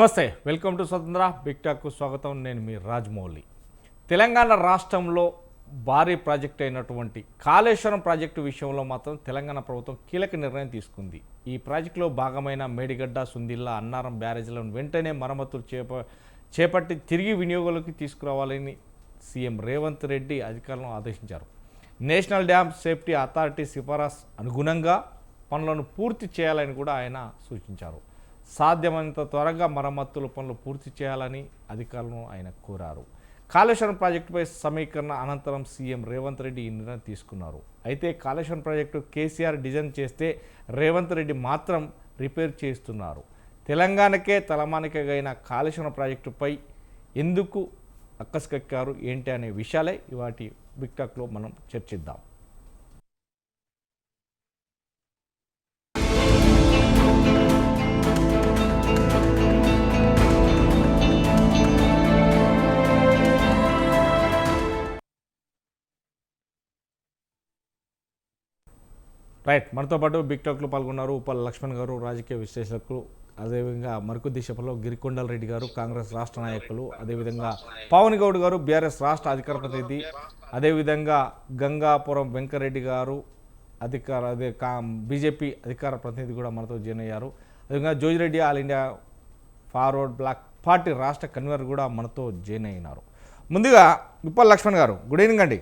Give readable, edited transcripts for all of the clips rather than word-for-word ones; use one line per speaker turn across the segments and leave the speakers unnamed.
నమస్తే, welcome to స్వతంత్ర big టాక్కు స్వాగతం. నేను మీ రాజమౌళి. తెలంగాణ రాష్ట్రంలో భారీ ప్రాజెక్టు అయినటువంటి కాళేశ్వరం ప్రాజెక్టు విషయంలో మాత్రం తెలంగాణ ప్రభుత్వం కీలక నిర్ణయం తీసుకుంది. ఈ ప్రాజెక్టులో భాగమైన మేడిగడ్డ, సుందిల్లా, అన్నారం బ్యారేజీలను వెంటనే మరమ్మతులు చేపట్టి తిరిగి వినియోగంలోకి తీసుకురావాలని సీఎం రేవంత్ రెడ్డి అధికారులను ఆదేశించారు. నేషనల్ డ్యామ్ సేఫ్టీ అథారిటీ సిఫారసు అనుగుణంగా పనులను పూర్తి చేయాలని కూడా ఆయన సూచించారు. సాధ్యమైనంత త్వరగా మరమ్మతుల పనులు పూర్తి చేయాలని అధికారులను ఆయన కోరారు. కాళేశ్వరం ప్రాజెక్టుపై సమీకరణ అనంతరం సీఎం రేవంత్ రెడ్డి ఈ నిర్ణయం తీసుకున్నారు. అయితే కాళేశ్వరం ప్రాజెక్టు కేసీఆర్ డిజైన్ చేస్తే రేవంత్ రెడ్డి మాత్రం రిపేర్ చేస్తున్నారు. తెలంగాణకే తలమానికగైన కాళేశ్వరం ప్రాజెక్టుపై ఎందుకు అక్కసుకెక్కారు ఏంటి అనే విషయాలే ఇవాటి బిగ్ టాక్లో మనం చర్చిద్దాం. రైట్, మనతో పాటు బిగ్ టాక్లో పాల్గొన్నారు ఉప్పల్ లక్ష్మణ్ గారు, రాజకీయ విశ్లేషకులు, అదేవిధంగా మరుకు దిశలో గిరికొండల రెడ్డి గారు, కాంగ్రెస్ రాష్ట్ర నాయకులు, అదేవిధంగా పవన్ గౌడ్ గారు, బీఆర్ఎస్ రాష్ట్ర అధికార ప్రతినిధి, అదేవిధంగా గంగాపురం వెంకరెడ్డి గారు బీజేపీ అధికార ప్రతినిధి కూడా మనతో జాయిన్ అయ్యారు. అదేవిధంగా Jojireddy all India forward block party రాష్ట్ర కన్వీనర్ కూడా మనతో జాయిన్ అయినారు. ముందుగా ఉప్పల్ లక్ష్మణ్ గారు, గుడ్ ఈవినింగ్ అండి.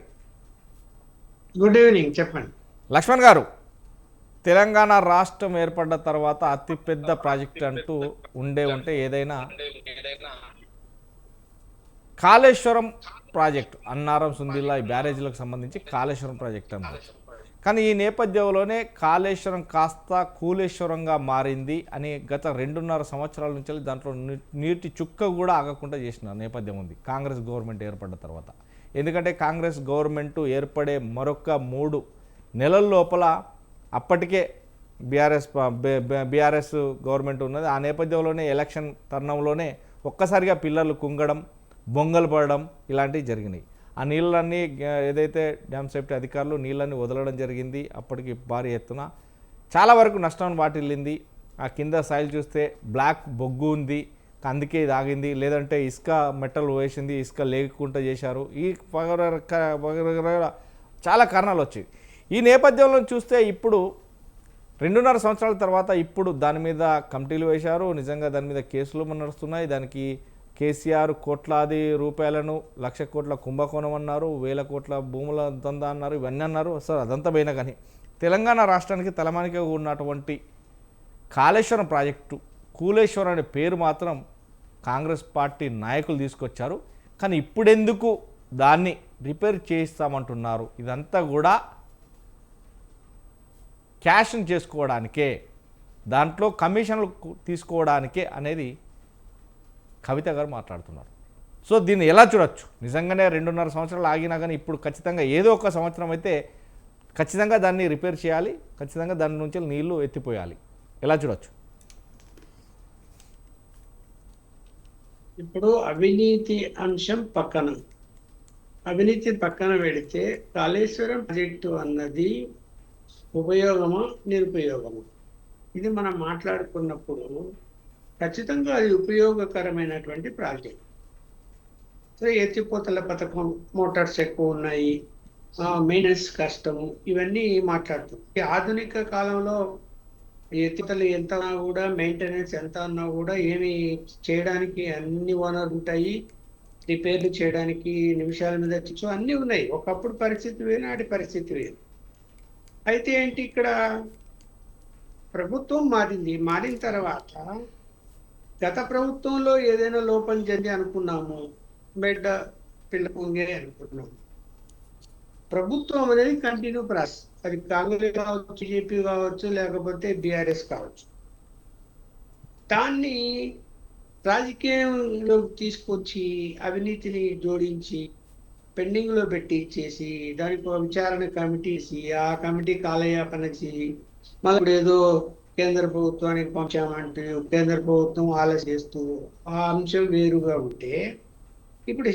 గుడ్ ఈవినింగ్, చెప్పండి.
లక్ష్మణ్ గారు, తెలంగాణ రాష్ట్రం ఏర్పడ్డ తర్వాత అతిపెద్ద ప్రాజెక్ట్ అంటూ ఉంటే ఏదైనా కాళేశ్వరం ప్రాజెక్టు, అన్నారం, సుందిల్లా ఈ బ్యారేజీలకు సంబంధించి కాళేశ్వరం ప్రాజెక్ట్ అన్నారు. కానీ ఈ నేపథ్యంలోనే కాళేశ్వరం కాస్త కూలేశ్వరంగా మారింది అని గత 2.5 సంవత్సరాల నుంచి దాంట్లో నీటి చుక్క కూడా ఆగకుండా చేసిన నేపథ్యం ఉంది కాంగ్రెస్ గవర్నమెంట్ ఏర్పడ్డ తర్వాత. ఎందుకంటే కాంగ్రెస్ గవర్నమెంట్ ఏర్పడే మరొక 3 నెలల లోపల అప్పటికే బీఆర్ఎస్ గవర్నమెంట్ ఉన్నది. ఆ నేపథ్యంలోనే ఎలక్షన్ తరుణంలోనే ఒక్కసారిగా పిల్లర్లు కుంగడం, బొంగలు పడడం ఇలాంటివి జరిగినాయి. ఆ నీళ్ళన్నీ ఏదైతే డ్యామ్ సేఫ్టీ అధికారులు నీళ్ళన్నీ వదలడం జరిగింది. అప్పటికి భారీ ఎత్తున చాలా వరకు నష్టం వాటిల్లింది. ఆ కింద సైల్ చూస్తే బ్లాక్ బొగ్గు ఉంది, అందుకే ఇది ఆగింది. లేదంటే ఇసుక మెట్టలు వేసింది, ఇసుక లేకుండా చేశారు. ఈ చాలా కారణాలు వచ్చాయి. ఈ నేపథ్యంలో చూస్తే ఇప్పుడు 2.5 సంవత్సరాల తర్వాత ఇప్పుడు దాని మీద కమిటీలు వేశారు. నిజంగా దాని మీద కేసులు నడుస్తున్నాయి. దానికి కేసీఆర్ కోట్లాది రూపాయలను 1,00,000 కోట్ల కుంభకోణం అన్నారు, 1,000 కోట్ల భూముల దందా అన్నారు, ఇవన్నీ అన్నారు. అసలు అదంతా పోయినా కానీ తెలంగాణ రాష్ట్రానికి తలమానికగా ఉన్నటువంటి కాళేశ్వరం ప్రాజెక్టు కూలేశ్వరం అనే పేరు మాత్రం కాంగ్రెస్ పార్టీ నాయకులు తీసుకొచ్చారు. కానీ ఇప్పుడెందుకు దాన్ని రిపేర్ చేయిస్తామంటున్నారు? ఇదంతా కూడా క్యాష్ని చేసుకోవడానికే, దాంట్లో కమిషన్లు తీసుకోవడానికే అనేది కవిత గారు మాట్లాడుతున్నారు. సో దీన్ని ఎలా చూడొచ్చు? నిజంగానే 2.5 సంవత్సరాలు ఆగినా కానీ ఇప్పుడు ఖచ్చితంగా ఏదో ఒక సంవత్సరం అయితే ఖచ్చితంగా దాన్ని రిపేర్ చేయాలి, ఖచ్చితంగా దాని నుంచి నీళ్లు ఎత్తిపోయాలి. ఎలా చూడొచ్చు?
ఇప్పుడు అవినీతి అంశం అవినీతి పక్కన పెడితే కాళేశ్వరం ప్రాజెక్టు అన్నది ఉపయోగమా నిరుపయోగమా, ఇది మనం మాట్లాడుకున్నప్పుడు ఖచ్చితంగా అది ఉపయోగకరమైనటువంటి ప్రాజెక్ట్. సో ఎత్తిపోతల పథకం, మోటార్స్ ఎక్కువ ఉన్నాయి, మెయింటెనెన్స్ కష్టము, ఇవన్నీ మాట్లాడుతుంది. ఆధునిక కాలంలో ఎత్తిపోతలు ఎంత అన్నా కూడా, మెయింటెనెన్స్ ఎంత అన్నా కూడా ఏమి చేయడానికి అన్ని వనరులు ఉంటాయి, రిపేర్లు చేయడానికి నిమిషాల మీద సో అన్నీ ఉన్నాయి. ఒకప్పుడు పరిస్థితి వేరు, నాటి పరిస్థితి వేరు. అయితే ఏంటి, ఇక్కడ ప్రభుత్వం మారిన తర్వాత గత ప్రభుత్వంలో ఏదైనా లోపం జరిగి అనుకున్నాము, బిడ్డ పిల్ల పొంగే అనుకున్నాము. ప్రభుత్వం అనేది కంటిన్యూ ప్రాసెస్. అది కాంగ్రెస్ కావచ్చు, బీజేపీ కావచ్చు, లేకపోతే బీఆర్ఎస్ కావచ్చు. దాన్ని రాజకీయంలో తీసుకొచ్చి అవినీతిని జోడించి పెండింగ్లో పెట్టి చేసి దానికి విచారణ కమిటీ వేసి ఆ కమిటీ కాలయాపన చేసి మళ్ళీ ఏదో కేంద్ర ప్రభుత్వానికి పంచామంటూ కేంద్ర ప్రభుత్వం ఆలస్యం చేస్తూ ఆ అంశం వేరుగా ఉంటే, ఇప్పుడు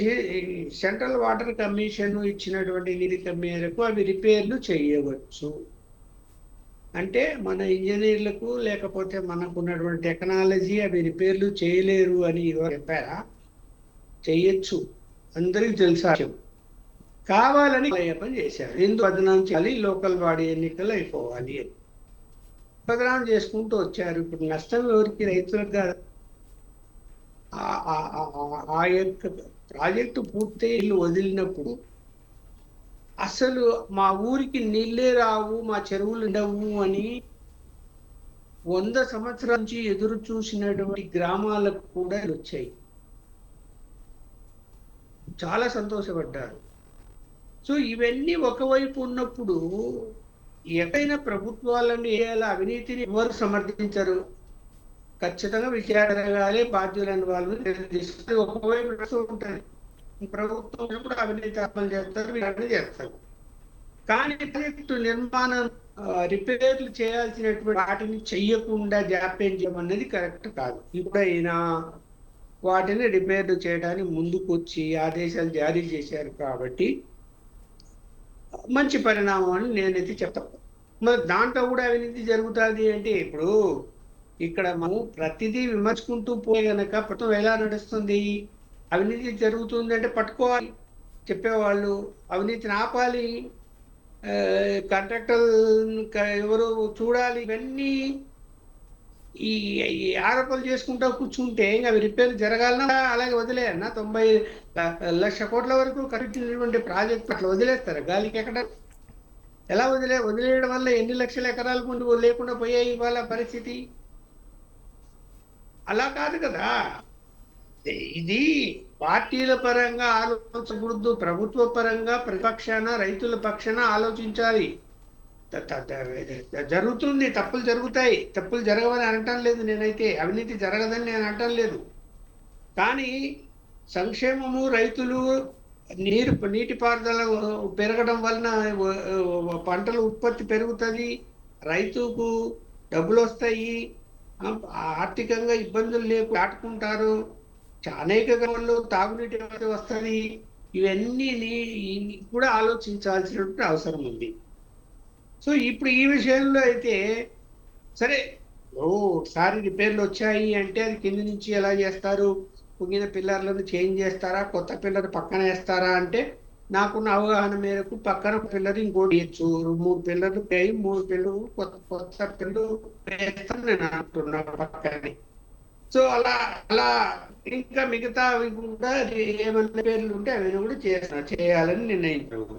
సెంట్రల్ వాటర్ కమిషన్ ఇచ్చినటువంటి నివేదిక మేరకు అవి రిపేర్లు చేయవచ్చు. అంటే మన ఇంజనీర్లకు లేకపోతే మనకు ఉన్నటువంటి టెక్నాలజీ అవి రిపేర్లు చేయలేరు అని ఇదివరకు చెప్పారా? చెయ్యొచ్చు, అందరికీ తెలుసా? కావాలని పని చేశారు. ఎందుకు బదనాం చేయాలి, లోకల్ బాడీ ఎన్నికలు అయిపోవాలి అని బదనాం చేసుకుంటూ వచ్చారు. ఇప్పుడు నష్టం ఎవరికి? రైతులకు కాదు. ఆ యొక్క ప్రాజెక్టు పూర్తయి ఇల్లు వదిలినప్పుడు అసలు మా ఊరికి నీళ్ళే రావు, మా చెరువులు ఉండవు అని 100 సంవత్సరాల నుంచి ఎదురు చూసినటువంటి గ్రామాలకు కూడా వచ్చాయి. చాలా సంతోషపడ్డారు. సో ఇవన్నీ ఒకవైపు ఉన్నప్పుడు ఎక్కడైనా ప్రభుత్వాలను వేయాల అవినీతిని ఎవరు సమర్థించరు. ఖచ్చితంగా విచారణ జరగాలి, బాధ్యులైన వాళ్ళు తీసుకుంటే ఒకవైపు నడుస్తూ ఉంటుంది. ప్రభుత్వం ఉన్నప్పుడు అవినీతి అమలు చేస్తారు, విచారణ చేస్తారు. కానీ ప్రాజెక్టు నిర్మాణం రిపేర్లు చేయాల్సినటువంటి వాటిని చెయ్యకుండా జాప్యం చేయడం అనేది కరెక్ట్ కాదు. ఇప్పుడైనా వాటిని రిపేర్లు చేయడానికి ముందుకు వచ్చి ఆదేశాలు జారీ చేశారు కాబట్టి మంచి పరిణామం అని నేనైతే చెప్తాను. మరి దాంట్లో కూడా అవినీతి జరుగుతుంది అంటే ఇప్పుడు ఇక్కడ మనం ప్రతిదీ విమర్శించుకుంటూ పోయి గనక ప్రభుత్వం ఎలా నడుస్తుంది? అవినీతి జరుగుతుంది అంటే పట్టుకోవాలి చెప్పేవాళ్ళు, అవినీతిని ఆపాలి, కాంట్రాక్టర్ ఎవరు చూడాలి. ఇవన్నీ ఈ ఆరోపణలు చేసుకుంటూ కూర్చుంటే అవి రిపేర్ జరగాలన్నా అలాగే వదిలేయన్నా? 90 లక్షల కోట్ల వరకు ఖరీదైనటువంటి ప్రాజెక్టు అట్లా వదిలేస్తారు గాలికి? ఎక్కడ ఎలా వదిలేయడం వల్ల ఎన్ని లక్షల ఎకరాల ముందు లేకుండా పోయాయి ఇవాళ పరిస్థితి? అలా కాదు కదా. ఇది పార్టీల పరంగా ఆలోచించకూడదు, ప్రభుత్వ పరంగా ప్రతిపక్షాన రైతుల పక్షాన ఆలోచించాలి. జరుగుతుంది, తప్పులు జరుగుతాయి, తప్పులు జరగవని అనటం లేదు నేనైతే, అవినీతి జరగదని నేను అనటం లేదు. కానీ సంక్షేమము, రైతులు, నీటిపారుదల పెరగడం వలన పంటల ఉత్పత్తి పెరుగుతుంది, రైతుకు డబ్బులు వస్తాయి, ఆర్థికంగా ఇబ్బందులు లేకు దాటుకుంటారు, అనేక గ్రామాల్లో తాగునీటి వస్తుంది. ఇవన్నీ కూడా ఆలోచించాల్సినటువంటి అవసరం ఉంది. సో ఇప్పుడు ఈ విషయంలో అయితే సరే, ఒకసారి రిపేర్లు వచ్చాయి అంటే అది కింది నుంచి ఎలా చేస్తారు? పొంగిన పిల్లర్లను చేంజ్ చేస్తారా, కొత్త పిల్లర్ పక్కన వేస్తారా అంటే నాకున్న అవగాహన మేరకు పక్కన పిల్లర్ ఇంకోటి వేయచ్చు, 3 పిల్లర్లు వేయి, 3 పిల్లలు కొత్త పిల్లలు వేస్తాను నేను అంటున్నా పక్కనే. సో అలా అలా ఇంకా మిగతావి కూడా ఏమైనా పేర్లు ఉంటే అవి కూడా చేయాలని నిర్ణయించారు.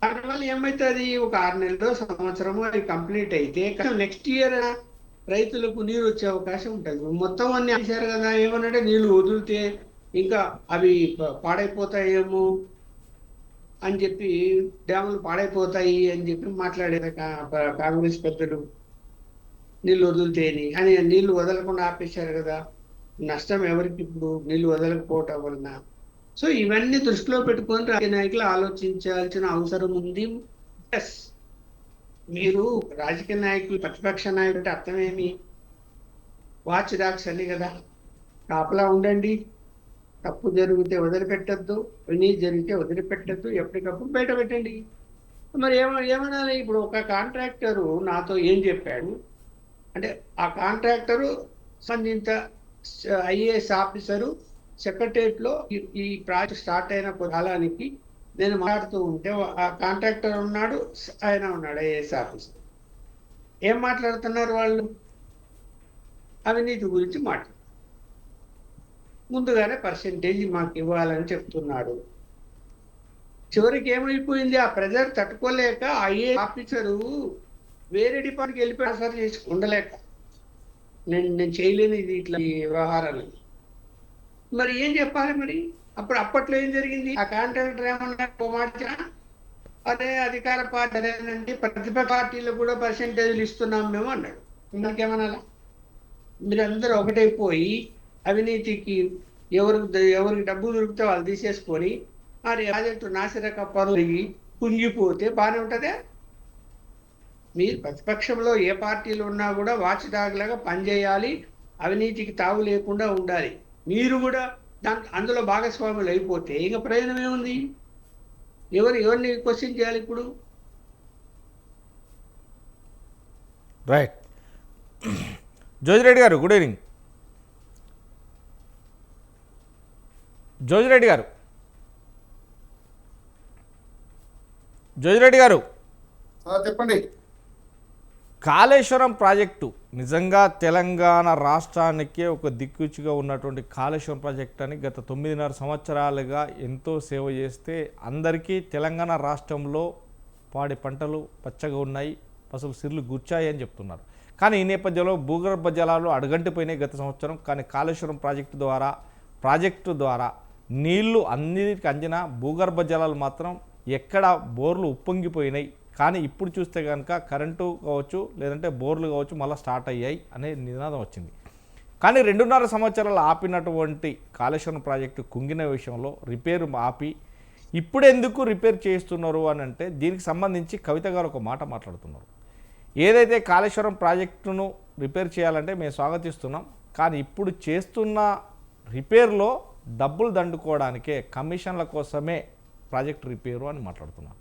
దానివల్ల ఏమవుతుంది? ఒక 6 నెలలు, సంవత్సరము అది కంప్లీట్ అయితే నెక్స్ట్ ఇయర్ రైతులకు నీరు వచ్చే అవకాశం ఉంటుంది. మొత్తం అన్ని చేశారు కదా, ఏమనంటే నీళ్లు వదిలితే ఇంకా అవి పాడైపోతాయేమో అని చెప్పి, డ్యాములు పాడైపోతాయి అని చెప్పి మాట్లాడారు కాంగ్రెస్ పెద్దలు. నీళ్లు వదిలితేని అని నీళ్లు వదలకుండా ఆపేశారు కదా. నష్టం ఎవరికి ఇప్పుడు నీళ్లు వదలకపోవటం వలన? సో ఇవన్నీ దృష్టిలో పెట్టుకొని రాజకీయ నాయకులు ఆలోచించాల్సిన అవసరం ఉంది. ప్లస్ మీరు రాజకీయ నాయకులు, ప్రతిపక్ష నాయకులు అంటే అర్థమేమి? వాచ్ డాగ్స్ అని కదా, కాపలా ఉండండి, తప్పు జరిగితే వదిలిపెట్టద్దు, అవినీతి జరిగితే వదిలిపెట్టద్దు, ఎప్పటికప్పుడు బయట పెట్టండి. మరి ఏమనాలి? ఇప్పుడు ఒక కాంట్రాక్టరు నాతో ఏం చెప్పాడు అంటే, ఆ కాంట్రాక్టరు సంబంధిత ఐఏఎస్ ఆఫీసరు సెక్రటరియట్లో ఈ ప్రాజెక్ట్ స్టార్ట్ అయిన కాలానికి నేను మాట్లాడుతూ ఉంటే ఆ కాంట్రాక్టర్ ఉన్నాడు, ఆయన ఉన్నాడు ఐఏఎస్ ఆఫీసర్. ఏం మాట్లాడుతున్నారు వాళ్ళు? అవినీతి గురించి మాట్లాడు, ముందుగానే పర్సెంటేజ్ మాకు ఇవ్వాలని చెప్తున్నాడు. చివరికి ఏమైపోయింది? ఆ ప్రెజర్ తట్టుకోలేక ఐఏఎస్ ఆఫీసరు వేరే డిపార్ట్మెంట్కి వెళ్ళి ట్రాన్స్ఫర్ చేసి ఉండలేక, నేను చేయలేని ఇది ఇట్లా ఈ వ్యవహారాలు. మరి ఏం చెప్పాలి? మరి అప్పట్లో ఏం జరిగింది? ఆ కాంట్రాక్టర్ ఏమన్నా మార్చినా అదే అధికార పార్టీ అదేనండి, ప్రతిపక్ష పార్టీలు కూడా పర్సెంటేజ్లు ఇస్తున్నాం మేము అన్నాడు. మనకేమనాలా? మీరందరూ ఒకటైపోయి అవినీతికి ఎవరికి డబ్బు దొరికితే వాళ్ళు తీసేసుకొని ఆ ప్రాజెక్టు నాసిరక పనులు కుంగిపోతే బాగానే ఉంటుందే? మీరు ప్రతిపక్షంలో ఏ పార్టీలు ఉన్నా కూడా వాచ్ డాగ్ లాగా పనిచేయాలి, అవినీతికి తావు లేకుండా ఉండాలి. మీరు కూడా అందులో భాగస్వాములు అయిపోతే ఇక ప్రయోజనం ఏముంది? ఎవరిని క్వశ్చన్ చేయాలి ఇప్పుడు?
రైట్. జోజిరెడ్డి గారు గుడ్ ఈవినింగ్. జోజిరెడ్డి గారు జోజిరెడ్డి గారు
చెప్పండి.
కాళేశ్వరం ప్రాజెక్టు నిజంగా తెలంగాణ రాష్ట్రానికే ఒక దిక్కుచిగా ఉన్నటువంటి కాళేశ్వరం ప్రాజెక్ట్ అని గత 9.5 సంవత్సరాలుగా ఎంతో సేవ చేస్తే అందరికీ తెలంగాణ రాష్ట్రంలో పాడి పంటలు పచ్చగా ఉన్నాయి, పసులు సిర్లు గుచ్చాయి అని చెప్తున్నారు. కానీ ఈ నేపథ్యంలో భూగర్భ జలాలు అడుగంటిపోయినాయి గత సంవత్సరం. కానీ కాళేశ్వరం ప్రాజెక్టు ద్వారా నీళ్లు అన్నిటికి అందిన భూగర్భ జలాలు మాత్రం ఎక్కడ బోర్లు ఉప్పొంగిపోయినాయి. కానీ ఇప్పుడు చూస్తే కనుక కరెంటు కావచ్చు లేదంటే బోర్లు కావచ్చు మళ్ళీ స్టార్ట్ అయ్యాయి అనే నినాదం వచ్చింది. కానీ 2.5 సంవత్సరాలు ఆపినటువంటి కాళేశ్వరం ప్రాజెక్టు కుంగిన విషయంలో రిపేరు ఆపి ఇప్పుడు ఎందుకు రిపేర్ చేస్తున్నారు అని అంటే దీనికి సంబంధించి కవిత గారు ఒక మాట మాట్లాడుతున్నారు. ఏదైతే కాళేశ్వరం ప్రాజెక్టును రిపేర్ చేయాలంటే మేము స్వాగతిస్తున్నాం, కానీ ఇప్పుడు చేస్తున్న రిపేర్లో డబ్బులు దండుకోవడానికే కమిషన్ల కోసమే ప్రాజెక్టు రిపేరు అని మాట్లాడుతున్నారు.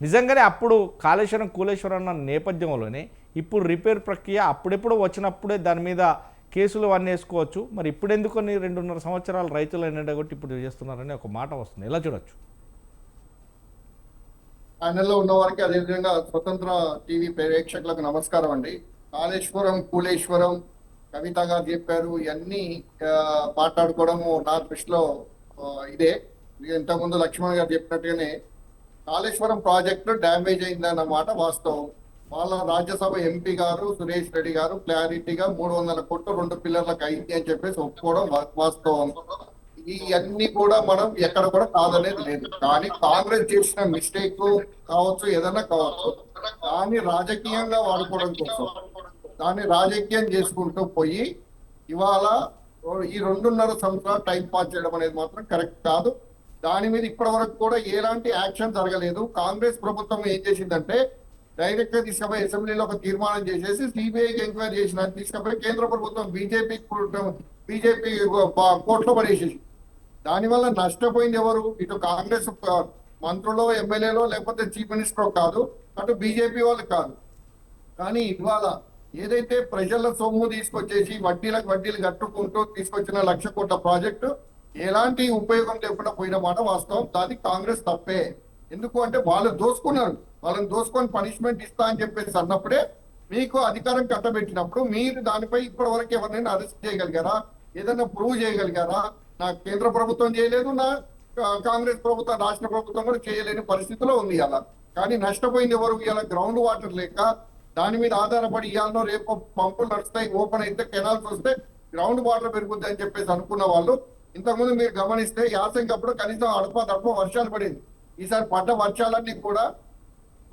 నిజంగానే అప్పుడు కాళేశ్వరం కూలేశ్వరం అన్న నేపథ్యంలోనే ఇప్పుడు రిపేర్ ప్రక్రియ అప్పుడెప్పుడు వచ్చినప్పుడే దాని మీద కేసులు అన్నీ వేసుకోవచ్చు. మరి ఇప్పుడు ఎందుకు 2.5 సంవత్సరాలు రైతులు ఎండగొట్టి ఇప్పుడు చేస్తున్నారని ఒక మాట వస్తుంది. ఎలా చూడొచ్చు?
ప్యానెల్లో ఉన్న వారికి అదేవిధంగా స్వతంత్ర టీవీ ప్రేక్షకులకు నమస్కారం అండి. కాళేశ్వరం కూలేశ్వరం కవిత గారు చెప్పారు, ఇవన్నీ మాట్లాడుకోవడము నా దృష్టిలో ఇదే. ఇంతకుముందు లక్ష్మణ్ గారు చెప్పినట్టుగానే కాళేశ్వరం ప్రాజెక్టు డ్యామేజ్ అయిందన్నమాట వాస్తవం. వాళ్ళ రాజ్యసభ ఎంపీ గారు సురేష్ రెడ్డి గారు క్లారిటీగా 300 కోట్లు 2 పిల్లర్లకు అయింది అని చెప్పేసి ఒప్పుకోవడం వాస్తవం. ఇవన్నీ కూడా మనం ఎక్కడ కూడా కాదనేది లేదు. కానీ కాంగ్రెస్ చేసిన మిస్టేక్ కావచ్చు, ఏదైనా కావచ్చు, దాన్ని రాజకీయంగా వాడుకోవడం కోసం దాన్ని రాజకీయం చేసుకుంటూ పోయి ఇవాళ ఈ 2.5 సంవత్సరాలు టైం పాస్ చేయడం అనేది మాత్రం కరెక్ట్ కాదు. దాని మీద ఇప్పటి వరకు కూడా ఎలాంటి యాక్షన్ జరగలేదు. కాంగ్రెస్ ప్రభుత్వం ఏం చేసిందంటే డైరెక్ట్ గా తీసుకుపోయి అసెంబ్లీలో ఒక తీర్మానం చేసేసి సిబిఐకి ఎంక్వైరీ చేసిన తీసుకుపోయి కేంద్ర ప్రభుత్వం బీజేపీ కోర్టులో పడేసేసి దానివల్ల నష్టపోయింది ఎవరు? ఇటు కాంగ్రెస్ మంత్రులు ఎమ్మెల్యేలో లేకపోతే చీఫ్ మినిస్టర్ కాదు, అటు బీజేపీ వాళ్ళు కాదు. కానీ ఇవాళ ఏదైతే ప్రజల సొమ్ము తీసుకొచ్చేసి వడ్డీలు కట్టుకుంటూ తీసుకొచ్చిన 1,00,000 కోట్ల ప్రాజెక్టు ఎలాంటి ఉపయోగం లేకుండా పోయిన మాట వాస్తవం. దానికి కాంగ్రెస్ తప్పే. ఎందుకు అంటే వాళ్ళు దోసుకున్నారు, వాళ్ళని దోసుకొని పనిష్మెంట్ ఇస్తా అని చెప్పేసి అన్నప్పుడే మీకు అధికారం కట్టబెట్టినప్పుడు మీరు దానిపై ఇప్పటి వరకు ఎవరినైనా అరెస్ట్ చేయగలిగారా? ఏదైనా ప్రూవ్ చేయగలిగారా? నా కేంద్ర ప్రభుత్వం చేయలేదు, నా కాంగ్రెస్ ప్రభుత్వం రాష్ట్ర ప్రభుత్వం కూడా చేయలేని పరిస్థితిలో ఉంది అలా. కానీ నష్టపోయింది ఎవరు? ఇలా గ్రౌండ్ వాటర్ లేక దాని మీద ఆధారపడి ఇవాళ రేపు పంపులు నడుస్తాయి, ఓపెన్ అయితే కెనాల్స్ వస్తే గ్రౌండ్ వాటర్ పెరుగుద్ది అని చెప్పేసి అనుకున్న వాళ్ళు ఇంతకుముందు మీరు గమనిస్తే యాసంగప్పుడు కనీసం అడప వర్షాలు పడేది. ఈసారి పడ్డ వర్షాలన్నీ కూడా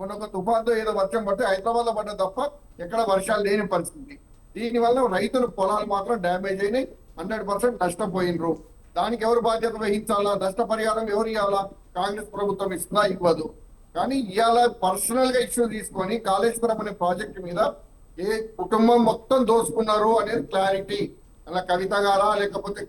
ఒక తుఫాన్తో ఏదో వర్షం పడితే హైదరాబాద్ లో పడ్డ తప్ప ఎక్కడ వర్షాలు లేని పరిస్థితి. దీనివల్ల రైతుల పొలాలు మాత్రం డ్యామేజ్ అయినాయి, 100% నష్టపోయినరు. దానికి ఎవరు బాధ్యత వహించాలా? నష్టపరిహారం ఎవరు ఇవ్వాలా? కాంగ్రెస్ ప్రభుత్వం ఇస్తుందా? ఇవ్వదు. కానీ ఇవాళ పర్సనల్ గా ఇష్యూ తీసుకొని కాళేశ్వరం అనే ప్రాజెక్టు మీద ఏ కుటుంబం మొత్తం దోసుకున్నారు అనేది క్లారిటీ. అలా కవిత గారా, లేకపోతే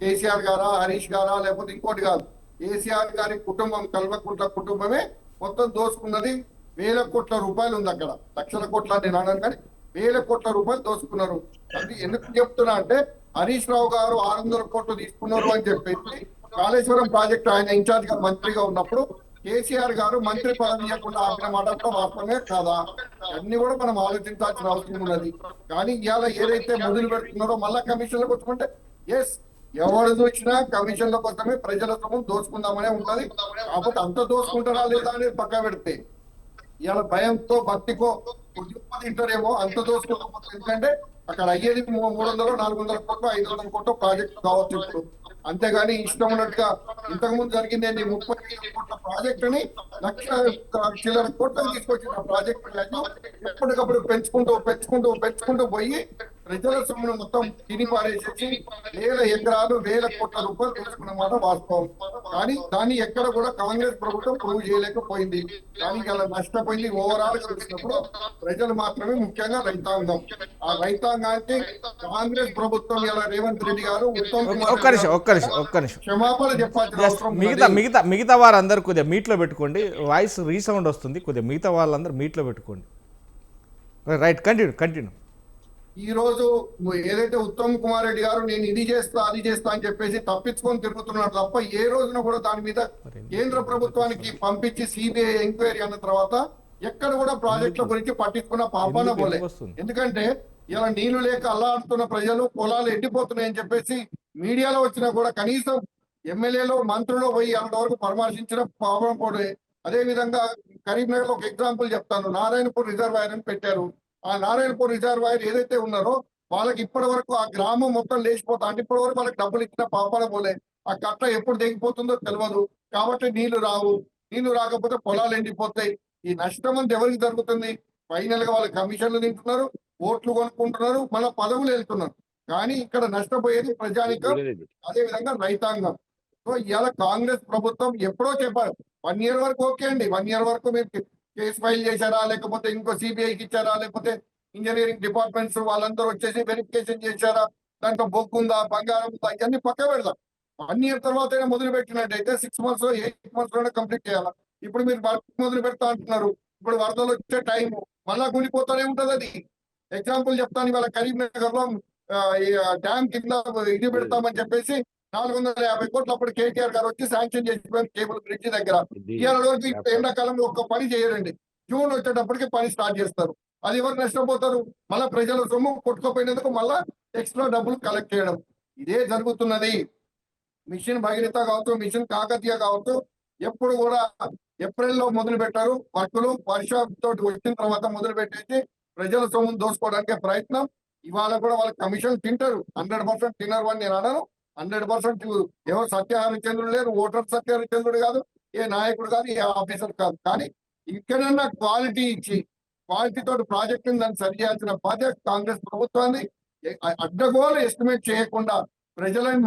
కేసీఆర్ గారా, హరీష్ గారా, లేకపోతే ఇంకోటి కాదు, కేసీఆర్ గారి కుటుంబం కల్వకుంట్ల కుటుంబమే మొత్తం దోసుకున్నది. 1,000 కోట్ల రూపాయలు ఉంది అక్కడ. 1,00,000 కోట్ల నేను అన్నాను, కానీ 1,000 కోట్ల రూపాయలు దోసుకున్నారు. అది ఎందుకు చెప్తున్నా అంటే హరీష్ రావు గారు 600 కోట్లు తీసుకున్నారు అని చెప్పేసి కాళేశ్వరం ప్రాజెక్టు ఆయన ఇన్ఛార్జ్ గా మంత్రిగా ఉన్నప్పుడు కేసీఆర్ గారు మంత్రి పదవి ఇవ్వకుండా ఆపిన మాట వాస్తవమే కాదా? అన్ని కూడా మనం ఆలోచించాల్సిన అవసరం ఉన్నది. కానీ ఇవాళ ఏదైతే మొదలు పెడుతున్నారో మళ్ళా కమిషన్లకు వచ్చుకుంటే ఎస్, ఎవరు చూసినా కమిషన్ల కోసమే ప్రజల సొమ్ము దోచుకుందామనే ఉంటది. కాకపోతే అంత దోచుకుంటారా లేదా అనేది పక్క పెడితే ఇవాళ భయంతో భక్తికో తింటారేమో అంత దోచుకోకపోతే, ఎందుకంటే అక్కడ అయ్యేది 300, 400 కోట్లు, 500 కోట్లు ప్రాజెక్టు కావచ్చు ఇప్పుడు. అంతేగాని ఇష్టం ఉన్నట్టుగా ఇంతకు ముందు జరిగింది ఏంటి, 30,000 కోట్ల ప్రాజెక్టుని 1,00,000 చిల్లర కోట్లకు తీసుకొచ్చిన ప్రాజెక్టులను ఎప్పటికప్పుడు పెంచుకుంటూ పోయి ప్రజల సొమ్మును మొత్తం తిని పారేసేసి 1,000 ఎకరాలు 1,000 కోట్ల రూపాయలు తీసుకున్న మాట వాస్తవం. కానీ దాన్ని ఎక్కడ కూడా కాంగ్రెస్ ప్రభుత్వం ప్రూవ్ చేయలేకపోయింది. కానీ ఇలా నష్టపోయింది ఓవరాల్ గా చూసినప్పుడు ప్రజలు మాత్రమే, ముఖ్యంగా రైతాంగం. ఆ రైతాంగానికి కాంగ్రెస్ ప్రభుత్వం ఇలా రేవంత్ రెడ్డి గారు
ఒక్క నిమిషం
క్షమాపణ చెప్పాల్సిన అవసరం.
మిగతా వారందరూ కొద్దిగా మీట్లో పెట్టుకోండి, వాయిస్ రీసౌండ్ వస్తుంది, కొద్దిగా మిగతా వాళ్ళందరూ మీట్లో పెట్టుకోండి. Right, continue.
ఈ రోజు ఏదైతే ఉత్తమ్ కుమార్ రెడ్డి గారు నేను ఇది చేస్తా అది చేస్తా అని చెప్పేసి తప్పించుకొని తిరుగుతున్నాడు తప్ప ఏ రోజున కూడా దాని మీద కేంద్ర ప్రభుత్వానికి పంపించి సిబిఐ ఎంక్వైరీ అన్న తర్వాత ఎక్కడ కూడా ప్రాజెక్టుల గురించి పట్టించుకున్న పాపాన పోలే. ఎందుకంటే ఇలా నీళ్లు లేక అల్లాడుతున్న ప్రజలు పొలాలు ఎండిపోతున్నాయని చెప్పేసి మీడియాలో వచ్చినా కూడా కనీసం ఎమ్మెల్యేలు మంత్రులు పోయి అంతవరకు పరామర్శించిన పాపం పోలే. అదే విధంగా కరీంనగర్ లో ఒక ఎగ్జాంపుల్ చెప్తాను. నారాయణపూర్ రిజర్వాయర్ అని పెట్టారు. ఆ నారాయణపూర్ రిజర్వాయర్ ఏదైతే ఉన్నారో వాళ్ళకి ఇప్పటి వరకు ఆ గ్రామం మొత్తం లేచిపోతా అంటే ఇప్పటి వరకు వాళ్ళకి డబ్బులు ఇచ్చిన పాపాల పోలే. ఆ కట్ట ఎప్పుడు తెగిపోతుందో తెలియదు. కాబట్టి నీళ్లు రావు. నీళ్లు రాకపోతే పొలాలు ఎండిపోతాయి. ఈ నష్టం అంతా ఎవరికి జరుగుతుంది? ఫైనల్ గా వాళ్ళ కమిషన్లు తింటున్నారు, ఓట్లు కొనుక్కుంటున్నారు, మన పదవులు వెళ్తున్నారు. కానీ ఇక్కడ నష్టపోయేది ప్రజానికం, అదే విధంగా రైతాంగం. సో ఇవాళ కాంగ్రెస్ ప్రభుత్వం ఎప్పుడో చెప్పారు 1 year వరకు ఓకే అండి. 1 year వరకు మీరు కేసు ఫైల్ చేశారా, లేకపోతే ఇంకో సిబిఐకి ఇచ్చారా, లేకపోతే ఇంజనీరింగ్ డిపార్ట్మెంట్స్ వాళ్ళందరూ వచ్చేసి వెరిఫికేషన్ చేశారా, దాంట్లో బొగ్గు ఉందా, బంగారం ఉందా, ఇవన్నీ పక్క పెడదాం. 1 year తర్వాత మొదలు పెట్టినట్టయితే 6 months 8 months లోనే కంప్లీట్ చేయాలా. ఇప్పుడు మీరు వర్క్ మొదలు పెడతా అంటున్నారు. ఇప్పుడు వరదలు వచ్చే టైం మళ్ళా కూలిపోతానే ఉంటది. అది ఎగ్జాంపుల్ చెప్తాను. ఇవాళ కరీంనగర్ లో డ్యామ్ కింద ఇది పెడతామని చెప్పేసి 450 కోట్లు అప్పుడు కేటీఆర్ గారు వచ్చి శాంక్షన్ చేసి కేబుల్ బ్రిడ్జ్ దగ్గర. ఇవాళ రోజు ఎండాకాలంలో ఒక్క పని చేయరండి. జూన్ వచ్చేటప్పటికి పని స్టార్ట్ చేస్తారు. అది ఎవరు నష్టపోతారు? మళ్ళా ప్రజల సొమ్ము కొట్టుకోపోయినందుకు మళ్ళా ఎక్స్ట్రా డబ్బులు కలెక్ట్ చేయడం ఇదే జరుగుతున్నది. మిషన్ భగీరథ కావచ్చు, మిషన్ కాకతీయ కావచ్చు, ఎప్పుడు కూడా ఏప్రిల్లో మొదలు పెట్టారు వర్కులు. వర్షంతో వచ్చిన తర్వాత మొదలు పెట్టేసి ప్రజల సొమ్మును దోసుకోవడానికి ప్రయత్నం. ఇవాళ కూడా వాళ్ళకి కమిషన్ తింటారు. 100% తినరు అని నేను అన్నాను. 100% ఎవరు సత్యహరిచంద్రుడు లేరు. ఓటర్ సత్యహరిచంద్రుడు కాదు, ఏ నాయకుడు కాదు, ఏ ఆఫీసర్ కాదు. కానీ ఇక్కడన్నా క్వాలిటీ ఇచ్చి క్వాలిటీ తోటి ప్రాజెక్టుని దాన్ని సరి చేయాల్సిన బాధ్యత కాంగ్రెస్ ప్రభుత్వాన్ని. అడ్డగోలు ఎస్టిమేట్ చేయకుండా, ప్రజలని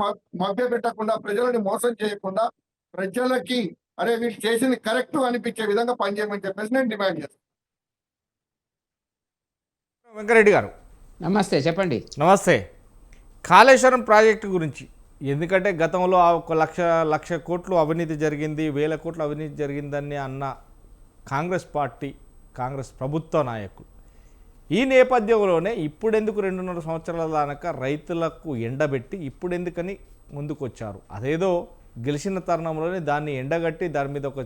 మభ్య పెట్టకుండా, ప్రజలని మోసం చేయకుండా, ప్రజలకి అరే వీళ్ళు చేసింది కరెక్ట్ అనిపించే విధంగా పనిచేయమని చెప్పేసి నేను డిమాండ్ చేస్తాను.
వెంకరెడ్డి గారు
నమస్తే, చెప్పండి.
నమస్తే. కాళేశ్వరం ప్రాజెక్టు గురించి, ఎందుకంటే గతంలో ఆ 1,00,00,000 కోట్లు అవినీతి జరిగింది, 1,000 కోట్లు అవినీతి జరిగిందని అన్న కాంగ్రెస్ పార్టీ, కాంగ్రెస్ ప్రభుత్వ నాయకులు ఈ నేపథ్యంలోనే ఇప్పుడెందుకు 2.5 సంవత్సరాల దాకా రైతులకు ఎండబెట్టి ఇప్పుడెందుకని ముందుకు వచ్చారు? అదేదో గెలిచిన తరుణంలోనే దాన్ని ఎండగట్టి దాని మీద ఒక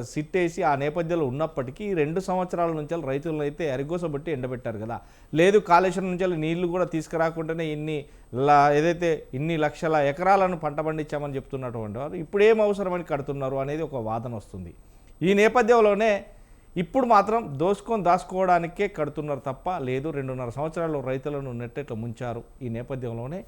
సిట్ వేసి ఆ నేపథ్యంలో ఉన్నప్పటికీ 2 సంవత్సరాల నుంచి రైతులను అయితే అరిగోసబట్టి ఎండబెట్టారు కదా. లేదు కాళేశ్వరం నుంచి నీళ్లు కూడా తీసుకురాకుండానే ఏదైతే ఇన్ని లక్షల ఎకరాలను పంట పండించామని చెప్తున్నటువంటి వారు ఇప్పుడు ఏం అవసరమని కడుతున్నారు అనేది ఒక వాదన వస్తుంది. ఈ నేపథ్యంలోనే ఇప్పుడు మాత్రం దాచుకోవడానికే కడుతున్నారు తప్ప లేదు 2.5 సంవత్సరాలు రైతులను నెట్టెట్ల ముంచారు. ఈ నేపథ్యంలోనే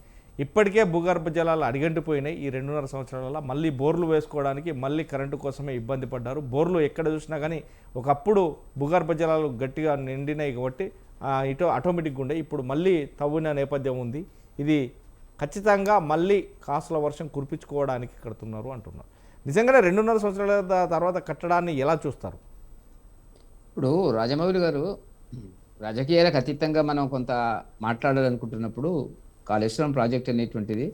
ఇప్పటికే భూగర్భ జలాలు అడిగంటిపోయినాయి. ఈ 2.5 సంవత్సరాల మళ్ళీ బోర్లు వేసుకోవడానికి మళ్ళీ కరెంటు కోసమే ఇబ్బంది పడ్డారు. బోర్లు ఎక్కడ చూసినా కానీ ఒకప్పుడు భూగర్భ జలాలు గట్టిగా నిండినాయి కాబట్టి ఇటు ఆటోమేటిక్గా ఉండే, ఇప్పుడు మళ్ళీ తవ్విన నేపథ్యం ఉంది. ఇది ఖచ్చితంగా మళ్ళీ కాసుల వర్షం కురిపించుకోవడానికి కడుతున్నారు అంటున్నారు. నిజంగానే 2.5 సంవత్సరాల తర్వాత కట్టడాన్ని ఎలా చూస్తారు?
ఇప్పుడు రాజమౌళి గారు, రాజకీయాలకు అతీతంగా మనం కొంత మాట్లాడాలనుకుంటున్నప్పుడు కాళేశ్వరం ప్రాజెక్ట్ అనేటువంటిది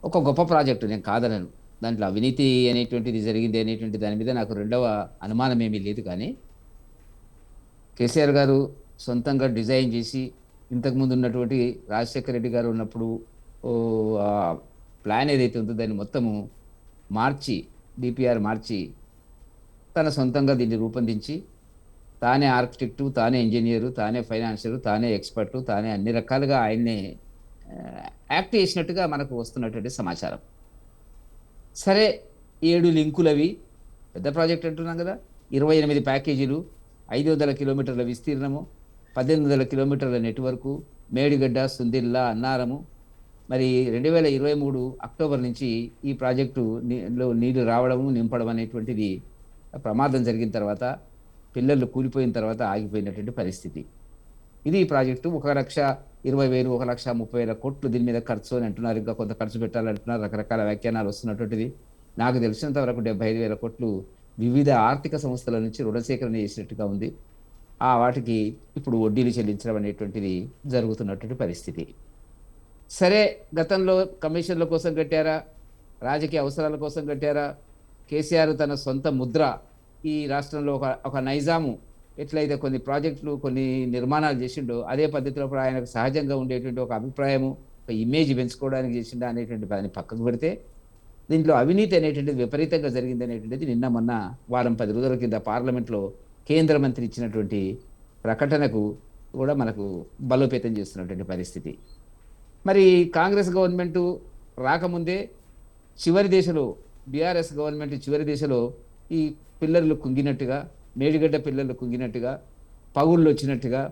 ఒక గొప్ప ప్రాజెక్టు, నేను కాదనను. దాంట్లో అవినీతి అనేటువంటిది జరిగింది అనేటువంటి దాని మీద నాకు రెండవ అనుమానం ఏమీ లేదు. కానీ కేసీఆర్ గారు సొంతంగా డిజైన్ చేసి ఇంతకుముందు ఉన్నటువంటి రాజశేఖర రెడ్డి గారు ఉన్నప్పుడు ప్లాన్ ఏదైతే ఉందో దాన్ని మొత్తము మార్చి, డిపిఆర్ మార్చి తన సొంతంగా దీన్ని రూపొందించి తానే ఆర్కిటెక్టు, తానే ఇంజనీరు, తానే ఫైనాన్షియరు, తానే ఎక్స్పర్టు, తానే అన్ని రకాలుగా ఆయన్నే యాక్ట్ చేసినట్టుగా మనకు వస్తున్నటువంటి సమాచారం. సరే, 7 లింకులు అవి పెద్ద ప్రాజెక్ట్ అంటున్నాం కదా. 28 ప్యాకేజీలు, 500 కిలోమీటర్ల విస్తీర్ణము, 1800 కిలోమీటర్ల నెట్వర్కు, మేడిగడ్డ, సుందిల్లా, అన్నారము. మరి 2023 అక్టోబర్ నుంచి ఈ ప్రాజెక్టు నీళ్లు రావడము, నింపడం అనేటువంటిది ప్రమాదం జరిగిన తర్వాత, పిల్లలు కూలిపోయిన తర్వాత ఆగిపోయినటువంటి పరిస్థితి. ఇది ఈ ప్రాజెక్టు 1,20,000, 1,30,000 కోట్లు దీని మీద ఖర్చు అని అంటున్నారు. ఇంకా కొంత ఖర్చు పెట్టాలంటున్నారు. రకరకాల వ్యాఖ్యానాలు వస్తున్నటువంటిది. నాకు తెలిసినంత వరకు 75,000 కోట్లు వివిధ ఆర్థిక సంస్థల నుంచి రుణ సేకరణ చేసినట్టుగా ఉంది. వాటికి ఇప్పుడు వడ్డీలు చెల్లించడం అనేటువంటిది జరుగుతున్నటువంటి పరిస్థితి. సరే, గతంలో కమిషన్ల కోసం కట్టారా, రాజకీయ అవసరాల కోసం కట్టారా, కేసీఆర్ తన సొంత ముద్ర ఈ రాష్ట్రంలో ఒక నైజాము ఎట్లయితే కొన్ని ప్రాజెక్టులు కొన్ని నిర్మాణాలు చేసిండో అదే పద్ధతిలో ఇప్పుడు ఆయనకు సహజంగా ఉండేటువంటి ఒక అభిప్రాయము ఒక ఇమేజ్ పెంచుకోవడానికి చేసిండా అనేటువంటి దాన్ని పక్కకు పెడితే దీంట్లో అవినీతి అనేటువంటిది విపరీతంగా జరిగింది అనేటువంటిది నిన్న మొన్న వారం 10 రోజుల కింద పార్లమెంట్లో కేంద్ర మంత్రి ఇచ్చినటువంటి ప్రకటనకు కూడా మనకు బలోపేతం చేస్తున్నటువంటి పరిస్థితి. మరి కాంగ్రెస్ గవర్నమెంట్ రాకముందే చివరి దశలో బీఆర్ఎస్ గవర్నమెంట్ చివరి దశలో ఈ పిల్లర్లు కుంగినట్టుగా మేడిగడ్డ పిల్లర్లు కుంగినట్టుగా పగుళ్ళు వచ్చినట్టుగా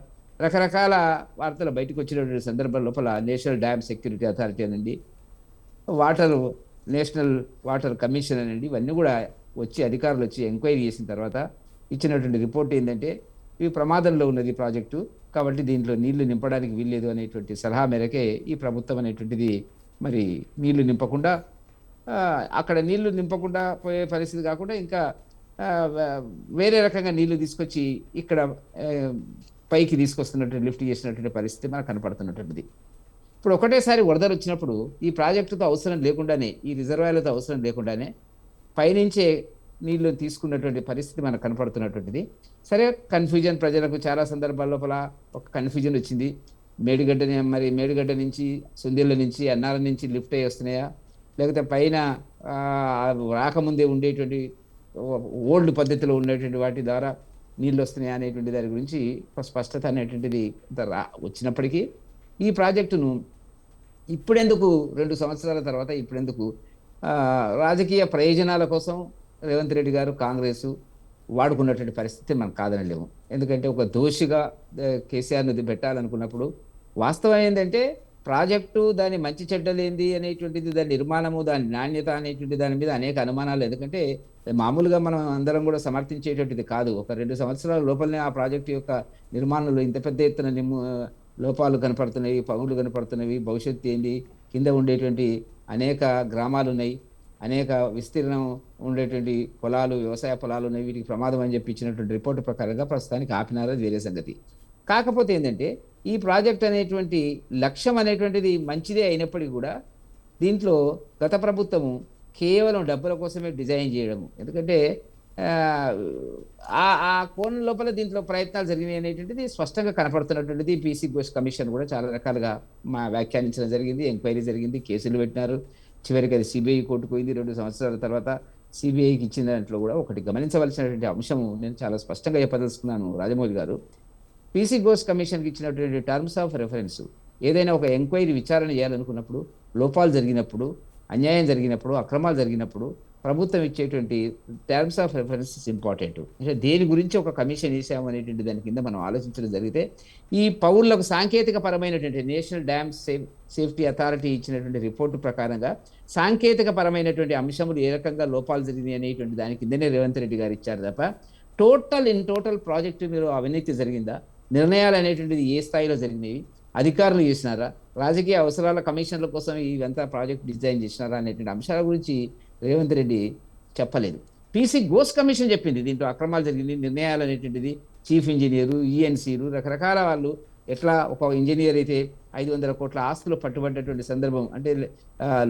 రకరకాల వార్తలు బయటకు వచ్చినటువంటి సందర్భం లోపల నేషనల్ డ్యామ్ సెక్యూరిటీ అథారిటీ అనండి, నేషనల్ వాటర్ కమిషన్ అనండి, ఇవన్నీ కూడా వచ్చి అధికారులు వచ్చి ఎంక్వైరీ చేసిన తర్వాత ఇచ్చినటువంటి రిపోర్ట్ ఏంటంటే ఇవి ప్రమాదంలో ఉన్నది ప్రాజెక్టు, కాబట్టి దీంట్లో నీళ్లు నింపడానికి వీల్లేదు అనేటువంటి సలహా మేరకే ఈ ప్రభుత్వం అనేటువంటిది మరి నీళ్లు నింపకుండా అక్కడ నీళ్లు నింపకుండా పోయే పరిస్థితి కాకుండా ఇంకా వేరే రకంగా నీళ్లు తీసుకొచ్చి ఇక్కడ పైకి తీసుకొస్తున్నటువంటి లిఫ్ట్ చేసినటువంటి పరిస్థితి మనకు కనపడుతున్నటువంటిది. ఇప్పుడు ఒకటేసారి వరదలు వచ్చినప్పుడు ఈ ప్రాజెక్టుతో అవసరం లేకుండానే ఈ రిజర్వాయర్లతో అవసరం లేకుండానే పైనుంచే నీళ్లు తీసుకున్నటువంటి పరిస్థితి మనకు కనపడుతున్నటువంటిది. సరే, కన్ఫ్యూజన్ ప్రజలకు చాలా సందర్భాల లోపల ఒక కన్ఫ్యూజన్ వచ్చింది. మేడిగడ్డ నుంచి సుందిళ్ళ నుంచి అన్నారం నుంచి లిఫ్ట్ అయ్యి వస్తున్నాయా, లేకపోతే పైన రాకముందే ఉండేటువంటి ఓల్డ్ పద్ధతిలో ఉండేటువంటి వాటి ద్వారా నీళ్ళు వస్తున్నాయా అనేటువంటి దాని గురించి స్పష్టత అనేటువంటిది వచ్చినప్పటికీ ఈ ప్రాజెక్టును ఇప్పుడెందుకు 2 సంవత్సరాల తర్వాత ఇప్పుడెందుకు రాజకీయ ప్రయోజనాల కోసం రేవంత్ రెడ్డి గారు కాంగ్రెస్ వాడుకున్నటువంటి పరిస్థితి మనం కాదనలేము. ఎందుకంటే ఒక దోషిగా కేసీఆర్ని పెట్టాలనుకున్నప్పుడు వాస్తవం ఏంటంటే ప్రాజెక్టు దాని మంచి చెడ్డలేంది అనేటువంటిది, దాని నిర్మాణము, దాని నాణ్యత అనేటువంటి దాని మీద అనేక అనుమానాలు. ఎందుకంటే మామూలుగా మనం అందరం కూడా సమర్థించేటువంటిది కాదు. ఒక 2 సంవత్సరాల లోపలనే ఆ ప్రాజెక్టు యొక్క నిర్మాణంలో ఇంత పెద్ద ఎత్తున లోపాలు కనపడుతున్నాయి, పగులు కనపడుతున్నవి, భవిష్యత్తు ఏంది, కింద ఉండేటువంటి అనేక గ్రామాలు ఉన్నాయి, అనేక విస్తీర్ణం ఉండేటువంటి పొలాలు, వ్యవసాయ పొలాలు ఉన్నాయి, వీటికి ప్రమాదం అని చెప్పి ఇచ్చినటువంటి రిపోర్టు ప్రకారంగా ప్రస్తుతానికి ఆపినారు, అది వేరే సంగతి. కాకపోతే ఏంటంటే ఈ ప్రాజెక్ట్ అనేటువంటి లక్ష్యం అనేటువంటిది మంచిదే అయినప్పటికీ కూడా దీంట్లో గత ప్రభుత్వము కేవలం డబ్బుల కోసమే డిజైన్ చేయడము, ఎందుకంటే ఆ కోణం లోపల దీంట్లో ప్రయత్నాలు జరిగినాయి అనేటువంటిది స్పష్టంగా కనపడుతున్నటువంటిది. పీసీ ఘోష్ కమిషన్ కూడా చాలా రకాలుగా వ్యాఖ్యానించడం జరిగింది, ఎంక్వైరీ జరిగింది, కేసులు పెట్టినారు. చివరికి అది సిబిఐ కోర్టుకు పోయింది. 2 సంవత్సరాల తర్వాత సిబిఐకి ఇచ్చిన దాంట్లో కూడా ఒకటి గమనించవలసినటువంటి అంశము నేను చాలా స్పష్టంగా చెప్పదలుచుకున్నాను రాజమౌళి గారు. పీసీ ఘోష్ కమిషన్కి ఇచ్చినటువంటి టర్మ్స్ ఆఫ్ రెఫరెన్స్ ఏదైనా ఒక ఎంక్వైరీ విచారణ చేయాలనుకున్నప్పుడు, లోపాలు జరిగినప్పుడు, అన్యాయం జరిగినప్పుడు, అక్రమాలు జరిగినప్పుడు ప్రభుత్వం ఇచ్చేటువంటి టర్మ్స్ ఆఫ్ రెఫరెన్స్ ఇంపార్టెంట్. అంటే దేని గురించి ఒక కమిషన్ వేసాము అనేటువంటి దాని కింద మనం ఆలోచించడం జరిగితే ఈ పౌరులకు సాంకేతిక పరమైనటువంటి నేషనల్ డ్యామ్ సేఫ్టీ అథారిటీ ఇచ్చినటువంటి రిపోర్టు ప్రకారంగా సాంకేతిక పరమైనటువంటి అంశములు ఏ రకంగా లోపాలు జరిగినాయి అనేటువంటి దాని కిందనే రేవంత్ రెడ్డి గారు ఇచ్చారు తప్ప టోటల్ ప్రాజెక్టు మీరు అవినీతి జరిగిందా, నిర్ణయాలు అనేటువంటిది ఏ స్థాయిలో జరిగినవి, అధికారులు చేసినారా, రాజకీయ అవసరాల కమిషన్ల కోసం ఇవంతా ప్రాజెక్ట్ డిజైన్ చేసినారా అనేటువంటి అంశాల గురించి రేవంత్ రెడ్డి చెప్పలేదు. పీసీ ఘోష్ కమిషన్ చెప్పింది దీంట్లో అక్రమాలు జరిగింది, నిర్ణయాలు అనేటువంటిది చీఫ్ ఇంజనీరు, ఈఎన్సీలు, రకరకాల వాళ్ళు ఎట్లా ఒక ఇంజనీర్ అయితే 500 కోట్ల ఆస్తులు పట్టుబడ్డటువంటి సందర్భం, అంటే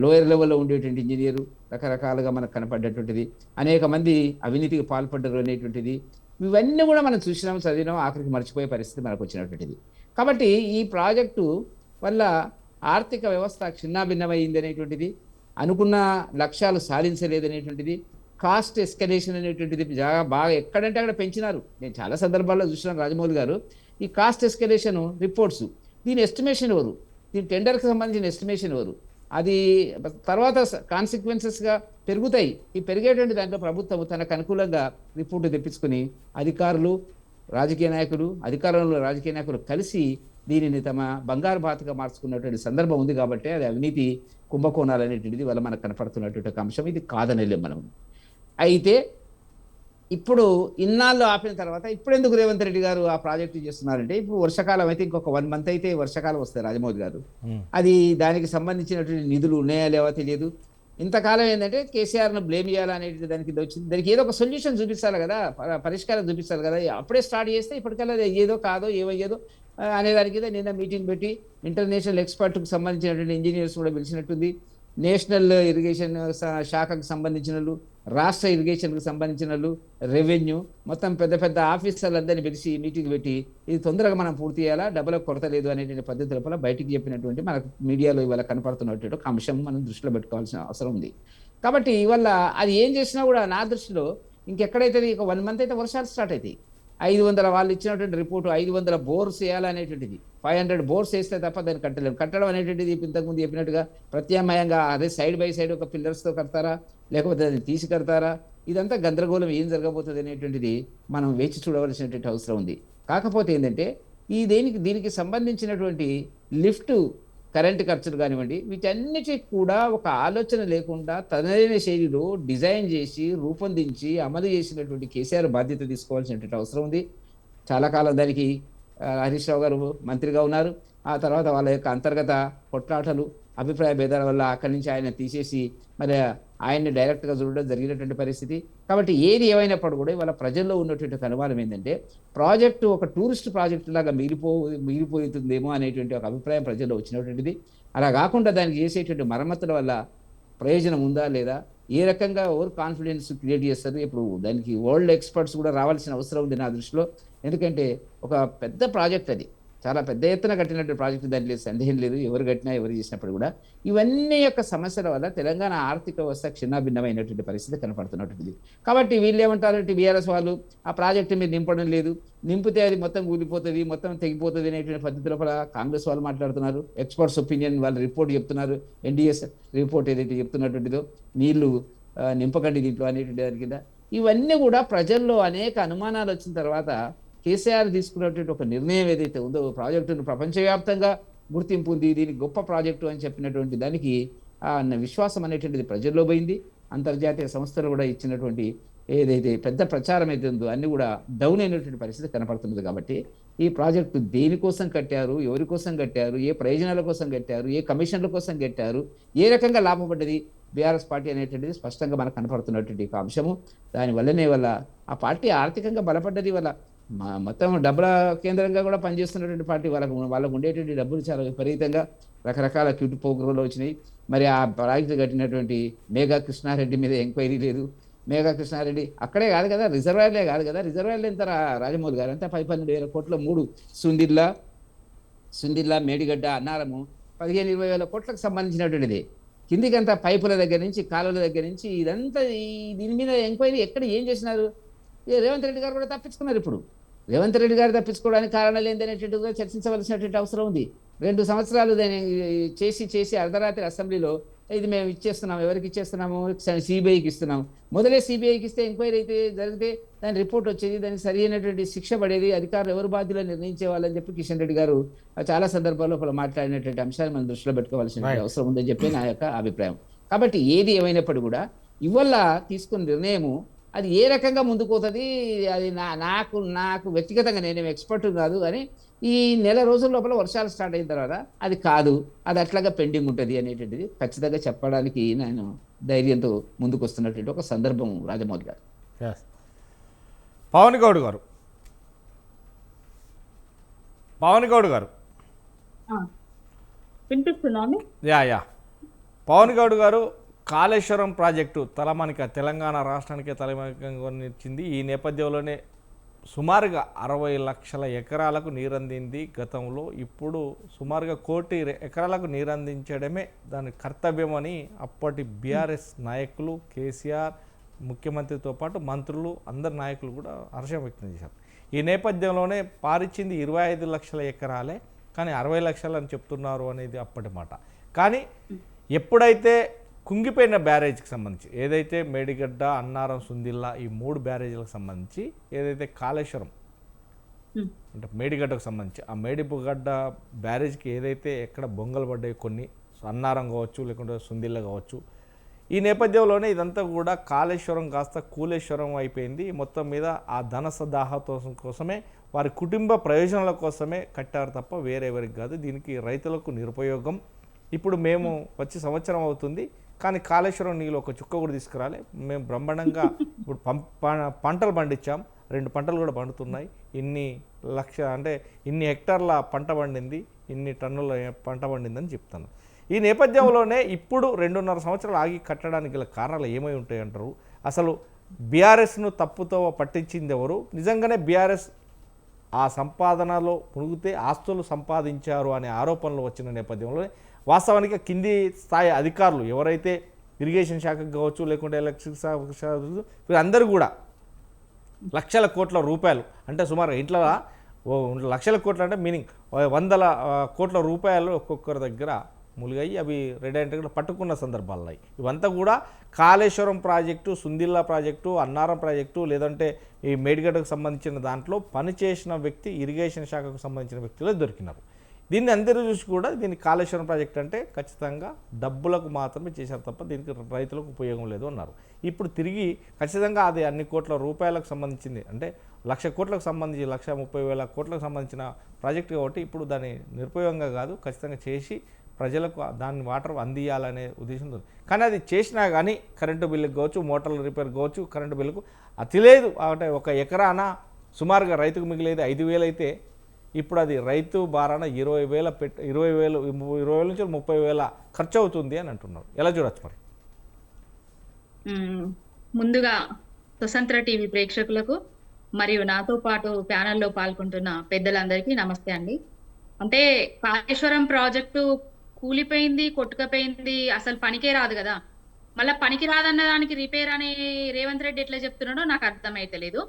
లోయర్ లెవెల్లో ఉండేటువంటి ఇంజనీరు రకరకాలుగా మనకు కనపడ్డటువంటిది, అనేక మంది అవినీతికి పాల్పడ్డారు అనేటువంటిది, ఇవన్నీ కూడా మనం చూసినాం, చదివినాం, ఆఖరికి మర్చిపోయే పరిస్థితి మనకు వచ్చినటువంటిది. కాబట్టి ఈ ప్రాజెక్టు వల్ల ఆర్థిక వ్యవస్థ చిన్నాభిన్నమైంది అనేటువంటిది, అనుకున్న లక్ష్యాలు సాధించలేదనేటువంటిది, కాస్ట్ ఎస్కలేషన్ అనేటువంటిది బాగా ఎక్కడంటే అక్కడ పెంచినారు. నేను చాలా సందర్భాల్లో చూసినాను రాజమౌళి గారు, ఈ కాస్ట్ ఎస్కలేషన్ రిపోర్ట్స్, దీని ఎస్టిమేషన్ ఎవరు, దీని టెండర్కి సంబంధించిన ఎస్టిమేషన్ ఎవరు, అది తర్వాత కాన్సిక్వెన్సెస్గా పెరుగుతాయి. ఈ పెరిగేటువంటి దాంట్లో ప్రభుత్వం తనకు అనుకూలంగా రిపోర్టు తెప్పించుకుని అధికారులు, రాజకీయ నాయకులు కలిసి దీనిని తమ బంగారు బాతుగా మార్చుకున్నటువంటి సందర్భం ఉంది. కాబట్టి అది అవినీతి కుంభకోణాలు అనేటువంటిది వల్ల మనకు కనపడుతున్నటువంటి అంశం, ఇది కాదనలేం మనం. అయితే ఇప్పుడు ఇన్నాళ్ళు ఆపిన తర్వాత ఇప్పుడు ఎందుకు రేవంత్ రెడ్డి గారు ఆ ప్రాజెక్టు చేస్తున్నారంటే, ఇప్పుడు వర్షాకాలం అయితే ఇంకొక 1 month అయితే వర్షాకాలం వస్తాయి రాజమౌళి గారు, అది దానికి సంబంధించినటువంటి నిధులు ఉన్నాయా లేవా తెలియదు. ఇంతకాలం ఏంటంటే కేసీఆర్ను బ్లేమ్ చేయాలా అనేది దానికి వచ్చింది. దానికి ఏదో ఒక సొల్యూషన్ చూపించాలి కదా, పరిష్కారం చూపించాలి కదా. అప్పుడే స్టార్ట్ చేస్తే ఇప్పటికల్లా ఏదో కాదో ఏమయ్యేదో అనేదానికి నిన్న మీటింగ్ పెట్టి ఇంటర్నేషనల్ ఎక్స్పర్ట్కి సంబంధించినటువంటి ఇంజనీర్స్ కూడా పిలిచినట్టుంది. నేషనల్ ఇరిగేషన్ శాఖకు సంబంధించిన రాష్ట్ర ఇరిగేషన్కి సంబంధించిన వాళ్ళు, రెవెన్యూ, మొత్తం పెద్ద పెద్ద ఆఫీసర్లందరినీ పిలిచి మీటింగ్ పెట్టి ఇది తొందరగా మనం పూర్తి చేయాలా, డబ్బులకు కొరత లేదు అనేటువంటి పద్ధతి లోపల బయటికి చెప్పినటువంటి మనకు మీడియాలో ఇవాళ కనపడుతున్నటువంటి ఒక అంశం మనం దృష్టిలో పెట్టుకోవాల్సిన అవసరం ఉంది. కాబట్టి ఇవాళ అది ఏం చేసినా కూడా నా దృష్టిలో ఇంకెక్కడైతే ఇక 1 month అయితే వర్షాలు స్టార్ట్ అవుతాయి. 500 వాళ్ళు ఇచ్చినటువంటి రిపోర్టు 500 బోర్స్ వేయాలనేటువంటిది, 500 బోర్స్ వేస్తే తప్ప దాన్ని కట్టలేము. కట్టడం అనేటువంటిది ఇంతకుముందు చెప్పినట్టుగా ప్రత్యామ్నాయంగా అదే సైడ్ బై సైడ్ ఒక పిల్లర్స్తో కడతారా, లేకపోతే దాన్ని తీసి కడతారా, ఇదంతా గందరగోళం ఏం జరగబోతుంది అనేటువంటిది మనం వేచి చూడవలసినటువంటి అవసరం ఉంది. కాకపోతే ఏంటంటే దీనికి సంబంధించినటువంటి లిఫ్ట్, కరెంటు ఖర్చులు కానివ్వండి, వీటన్నిటికీ కూడా ఒక ఆలోచన లేకుండా తనదైన శైలిలో డిజైన్ చేసి రూపొందించి అమలు చేసినటువంటి కేసీఆర్ బాధ్యత తీసుకోవాల్సినటువంటి అవసరం ఉంది. చాలా కాలం దానికి హరీష్ రావు గారు మంత్రిగా ఉన్నారు. ఆ తర్వాత వాళ్ళ యొక్క అంతర్గత కొట్లాటలు, అభిప్రాయ భేదాల వల్ల అక్కడి నుంచి ఆయన తీసేసి మరి ఆయన్ని డైరెక్ట్గా చూడడం జరిగినటువంటి పరిస్థితి. కాబట్టి ఏది ఏమైనప్పుడు కూడా ఇవాళ ప్రజల్లో ఉన్నటువంటి అనుమానం ఏంటంటే ప్రాజెక్టు ఒక టూరిస్ట్ ప్రాజెక్టు లాగా మిగిలిపోతుందేమో అనేటువంటి ఒక అభిప్రాయం ప్రజల్లో వచ్చినటువంటిది. అలా కాకుండా దానికి చేసేటువంటి మరమ్మతుల వల్ల ప్రయోజనం ఉందా లేదా, ఏ రకంగా ఓవర్ కాన్ఫిడెన్స్ క్రియేట్ చేస్తారు, ఇప్పుడు దానికి వరల్డ్ ఎక్స్పర్ట్స్ కూడా రావాల్సిన అవసరం ఉంది నా దృష్టిలో. ఎందుకంటే ఒక పెద్ద ప్రాజెక్ట్, అది చాలా పెద్ద ఎత్తున కట్టినటువంటి ప్రాజెక్టు, దాంట్లో సందేహం లేదు. ఎవరు కట్టినా ఎవరు చేసినప్పుడు కూడా ఇవన్నీ యొక్క సమస్యల వల్ల తెలంగాణ ఆర్థిక వ్యవస్థ చిన్నాభిన్నమైనటువంటి పరిస్థితి కనపడుతున్నటువంటిది. కాబట్టి వీళ్ళు ఏమంటారంటే బీఆర్ఎస్ వాళ్ళు ఆ ప్రాజెక్టు మీద నింపడం లేదు, నింపితే అది మొత్తం కూలిపోతుంది, మొత్తం తెగిపోతుంది అనేటువంటి పద్ధతి లోపల కాంగ్రెస్ వాళ్ళు మాట్లాడుతున్నారు. ఎక్స్పర్ట్స్ ఒపీనియన్ వాళ్ళు రిపోర్ట్ చెప్తున్నారు, ఎన్డీఎస్ రిపోర్ట్ ఏదైతే చెప్తున్నటువంటిదో నీళ్లు నింపకండి దీంట్లో అనేటువంటి దాని కింద. ఇవన్నీ కూడా ప్రజల్లో అనేక అనుమానాలు వచ్చిన తర్వాత కేసీఆర్ తీసుకున్నటువంటి ఒక నిర్ణయం ఏదైతే ఉందో, ప్రాజెక్టును ప్రపంచవ్యాప్తంగా గుర్తింపు ఉంది, దీనికి గొప్ప ప్రాజెక్టు అని చెప్పినటువంటి దానికి విశ్వాసం అనేటువంటిది ప్రజల్లో పోయింది. అంతర్జాతీయ సంస్థలు కూడా ఇచ్చినటువంటి ఏదైతే పెద్ద ప్రచారం అయితే ఉందో అన్ని కూడా డౌన్ అయినటువంటి పరిస్థితి కనపడుతున్నది. కాబట్టి ఈ ప్రాజెక్టు దేనికోసం కట్టారు, ఎవరి కోసం కట్టారు, ఏ ప్రయోజనాల కోసం కట్టారు, ఏ కమిషన్ల కోసం కట్టారు, ఏ రకంగా లాభపడ్డది బీఆర్ఎస్ పార్టీ అనేటువంటిది స్పష్టంగా మనకు కనపడుతున్నటువంటి ఒక అంశము. దానివల్లనే వల్ల ఆ పార్టీ ఆర్థికంగా బలపడ్డది. వల్ల మొత్తం డబ్బుల కేంద్రంగా కూడా పనిచేస్తున్నటువంటి పార్టీ, వాళ్ళకు ఉండేటువంటి డబ్బులు చాలా విపరీతంగా రకరకాల క్యూట్ ప్రోగ్రాంలు వచ్చినాయి. మరి ఆ ప్రాజెక్టు కట్టినటువంటి మేఘా కృష్ణారెడ్డి మీద ఎంక్వైరీ లేదు. మేఘా కృష్ణారెడ్డి అక్కడే కాదు కదా, రిజర్వాయర్లే కాదు కదా, రిజర్వాయర్లు ఎంత రాజమౌళి గారు అంతా 12,000 కోట్ల 3 సుందిల్లా, మేడిగడ్డ, అన్నారము 15-20 కోట్లకు సంబంధించినటువంటిది. కిందికంతా పైపుల దగ్గర నుంచి, కాలువల దగ్గర నుంచి ఇదంతా దీని మీద ఎంక్వైరీ ఎక్కడ ఏం చేసినారు? రేవంత్ రెడ్డి గారు కూడా తప్పించుకున్నారు. ఇప్పుడు రేవంత్ రెడ్డి గారు తప్పించుకోవడానికి కారణాలు ఏంటనేటువంటిగా చర్చించవలసినటువంటి అవసరం ఉంది. 2 సంవత్సరాలు దాన్ని చేసి అర్ధరాత్రి అసెంబ్లీలో ఇది మేము ఇచ్చేస్తున్నాము, ఎవరికి ఇచ్చేస్తున్నాము, సిబిఐకి ఇస్తున్నాము. మొదలే సిబిఐకి ఇస్తే ఎంక్వైరీ అయితే జరిగితే దాని రిపోర్ట్ వచ్చేది, దానికి సరి అయినటువంటి శిక్ష పడేది, అధికారులు ఎవరు బాధ్యులు నిర్ణయించే వాళ్ళని చెప్పి కిషన్ రెడ్డి గారు చాలా సందర్భాల్లో మాట్లాడినటువంటి అంశాన్ని మనం దృష్టిలో పెట్టుకోవాల్సిన అవసరం ఉందని చెప్పి నా యొక్క అభిప్రాయం. కాబట్టి ఏది ఏమైనప్పుడు కూడా ఇవాళ తీసుకున్న నిర్ణయము అది ఏ రకంగా ముందుకు పోతుంది, అది నాకు వ్యక్తిగతంగా నేనేం ఎక్స్పర్ట్ కాదు, కానీ ఈ నెల రోజుల లోపల వర్షాలు స్టార్ట్ అయిన తర్వాత అది కాదు, అది అట్లాగా పెండింగ్ ఉంటుంది అనేటువంటిది ఖచ్చితంగా చెప్పడానికి నేను ధైర్యంతో ముందుకు వస్తున్నటువంటి ఒక సందర్భం రాజమౌళి గారు.
పవన్ గౌడ్ గారు
వినిపిస్తున్నాను.
యా పవన్ గౌడ్ గారు, కాళేశ్వరం ప్రాజెక్టు తెలంగాణ రాష్ట్రానికే తలమానికనిచ్చింది. ఈ నేపథ్యంలోనే సుమారుగా 60 లక్షల ఎకరాలకు నీరందింది గతంలో. ఇప్పుడు సుమారుగా 1 కోటి ఎకరాలకు నీరందించడమే దాని కర్తవ్యమని అప్పటి బీఆర్ఎస్ నాయకులు, కేసీఆర్, ముఖ్యమంత్రితో పాటు మంత్రులు, అందరు నాయకులు కూడా హర్షం వ్యక్తం చేశారు. ఈ నేపథ్యంలోనే పారిచ్చింది 25 లక్షల ఎకరాలే, కానీ 60 లక్షలు అని చెప్తున్నారు అనేది అప్పటి మాట. కానీ ఎప్పుడైతే కుంగిపోయిన బ్యారేజ్కి సంబంధించి ఏదైతే మేడిగడ్డ, అన్నారం, సుందిల్లా ఈ 3 బ్యారేజీలకు సంబంధించి ఏదైతే కాళేశ్వరం అంటే మేడిగడ్డకు సంబంధించి ఆ మేడిగడ్డ బ్యారేజ్కి ఏదైతే ఎక్కడ బొంగలు పడ్డాయి కొన్ని, అన్నారం కావచ్చు లేకుంటే సుందిల్లా కావచ్చు, ఈ నేపథ్యంలోనే ఇదంతా కూడా కాళేశ్వరం కాస్త కూలేశ్వరం అయిపోయింది. మొత్తం మీద ఆ ధనసదాహం కోసమే, వారి కుటుంబ ప్రయోజనాల కోసమే కట్టారు తప్ప వేరే ఎవరికి కాదు. దీనికి రైతులకు నిరుపయోగం. ఇప్పుడు మేము వచ్చి సంవత్సరం అవుతుంది, కానీ కాళేశ్వరం నీళ్ళు ఒక చుక్క కూడా తీసుకురాలే. మేము బ్రహ్మాండంగా ఇప్పుడు పంటలు పండించాం, 2 పంటలు కూడా పండుతున్నాయి. ఇన్ని హెక్టార్ల పంట పండింది, ఇన్ని టన్నుల పంట పండిందని చెప్తాను. ఈ నేపథ్యంలోనే ఇప్పుడు 2.5 సంవత్సరాలు ఆగి కట్టడానికి గల కారణాలు ఏమై ఉంటాయి అంటారు? అసలు బీఆర్ఎస్ను తప్పుతో పట్టించింది ఎవరు, నిజంగానే బీఆర్ఎస్ ఆ సంపాదనలో మునిగితే ఆస్తులు సంపాదించారు అనే ఆరోపణలు వచ్చిన నేపథ్యంలో వాస్తవానికి కింది స్థాయి అధికారులు ఎవరైతే ఇరిగేషన్ శాఖకు కావచ్చు లేకుంటే ఎలక్ట్రిక్ శాఖ వీరందరూ కూడా లక్షల కోట్ల రూపాయలు అంటే సుమారు ఇంట్లో లక్షల కోట్లు అంటే మీనింగ్ వందల కోట్ల రూపాయలు ఒక్కొక్కరి దగ్గర ములిగాయి అవి రెడ్ హ్యాండెడ్గా పట్టుకున్న సందర్భాలు ఉన్నాయి. ఇవంతా కూడా Kaleshwaram project, Sundilla project, Annaram project లేదంటే ఈ మేడిగడ్డకు సంబంధించిన దాంట్లో పనిచేసిన వ్యక్తి ఇరిగేషన్ శాఖకు సంబంధించిన వ్యక్తులే దొరికినారు. దీన్ని అందరూ చూసి కూడా దీన్ని కాళేశ్వరం ప్రాజెక్ట్ అంటే ఖచ్చితంగా డబ్బులకు మాత్రమే చేశారు తప్ప దీనికి రైతులకు ఉపయోగం లేదు అన్నారు. ఇప్పుడు తిరిగి ఖచ్చితంగా అది అన్ని కోట్ల రూపాయలకు సంబంధించింది అంటే 1,00,000 కోట్లకు సంబంధించి 1,30,000 కోట్లకు సంబంధించిన ప్రాజెక్టు కాబట్టి ఇప్పుడు దాన్ని నిరుపయోగంగా కాదు ఖచ్చితంగా చేసి ప్రజలకు దాని వాటర్ అందియాలనే ఉద్దేశంతో. కానీ అది చేసినా కానీ కరెంటు బిల్లుకి కావచ్చు, మోటార్ల రిపేర్ కావచ్చు, కరెంటు బిల్లుకు అతి లేదు అంటే ఒక ఎకరాన సుమారుగా రైతుకు మిగిలేదు 5,000 అయితే ఇప్పుడు అది రైతు బారాన 20,000 నుంచి 30,000 ఖర్చు అవుతుంది అని అంటున్నారు. ఎలా చూడొచ్చు మరి?
ముందుగా స్వతంత్ర టీవీ ప్రేక్షకులకు మరియు నాతో పాటు ప్యానెల్లో పాల్గొంటున్న పెద్దలందరికీ నమస్తే అండి. అంటే కాళేశ్వరం ప్రాజెక్టు కూలిపోయింది, కొట్టుకపోయింది, అసలు పనికే రాదు కదా. మళ్ళీ పనికి రాదన్న దానికి రిపేర్ అని రేవంత్ రెడ్డి ఎట్లా చెప్తున్నాడో నాకు అర్థమైతలేదు.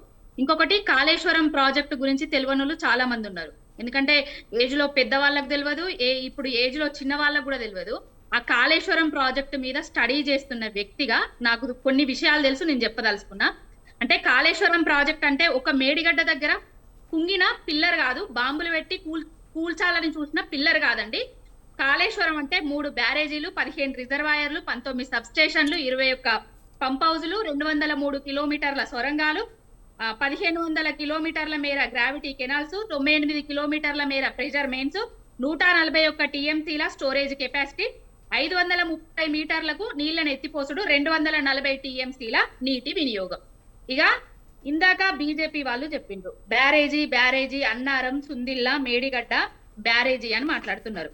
ఇంకొకటి కాళేశ్వరం ప్రాజెక్టు గురించి తెలియనోళ్ళు చాలా మంది ఉన్నారు. ఎందుకంటే ఏజ్ లో పెద్ద వాళ్ళకు తెలియదు, ఇప్పుడు ఏజ్ లో చిన్న వాళ్ళకు కూడా తెలియదు. ఆ కాళేశ్వరం ప్రాజెక్టు మీద స్టడీ చేస్తున్న వ్యక్తిగా నాకు కొన్ని విషయాలు తెలుసు, నేను చెప్పదలుచుకున్నా. అంటే కాళేశ్వరం ప్రాజెక్ట్ అంటే ఒక మేడిగడ్డ దగ్గర కుంగిన పిల్లర్ కాదు, బాంబులు పెట్టి కూల్చాలని చూసిన పిల్లర్ కాదండి. కాళేశ్వరం అంటే 3 బ్యారేజీలు, 15 రిజర్వాయర్లు, 19 సబ్ స్టేషన్లు, 21 పంప్ హౌజులు, 203 కిలోమీటర్ల సొరంగాలు, 1,500 కిలోమీటర్ల మేర గ్రావిటీ కెనాల్స్, 98 కిలోమీటర్ల మేర ప్రెషర్ మెయిన్స్, 141 టీఎంసీల స్టోరేజ్ కెపాసిటీ, 530 మీటర్లకు నీళ్లను ఎత్తిపోసుడు, 240 టీఎంసీల నీటి వినియోగం. ఇక ఇందాక బీజేపీ వాళ్ళు చెప్పిండ్రు బ్యారేజీ అన్నారం, సుందిల్లా, మేడిగడ్డ బ్యారేజీ అని మాట్లాడుతున్నారు.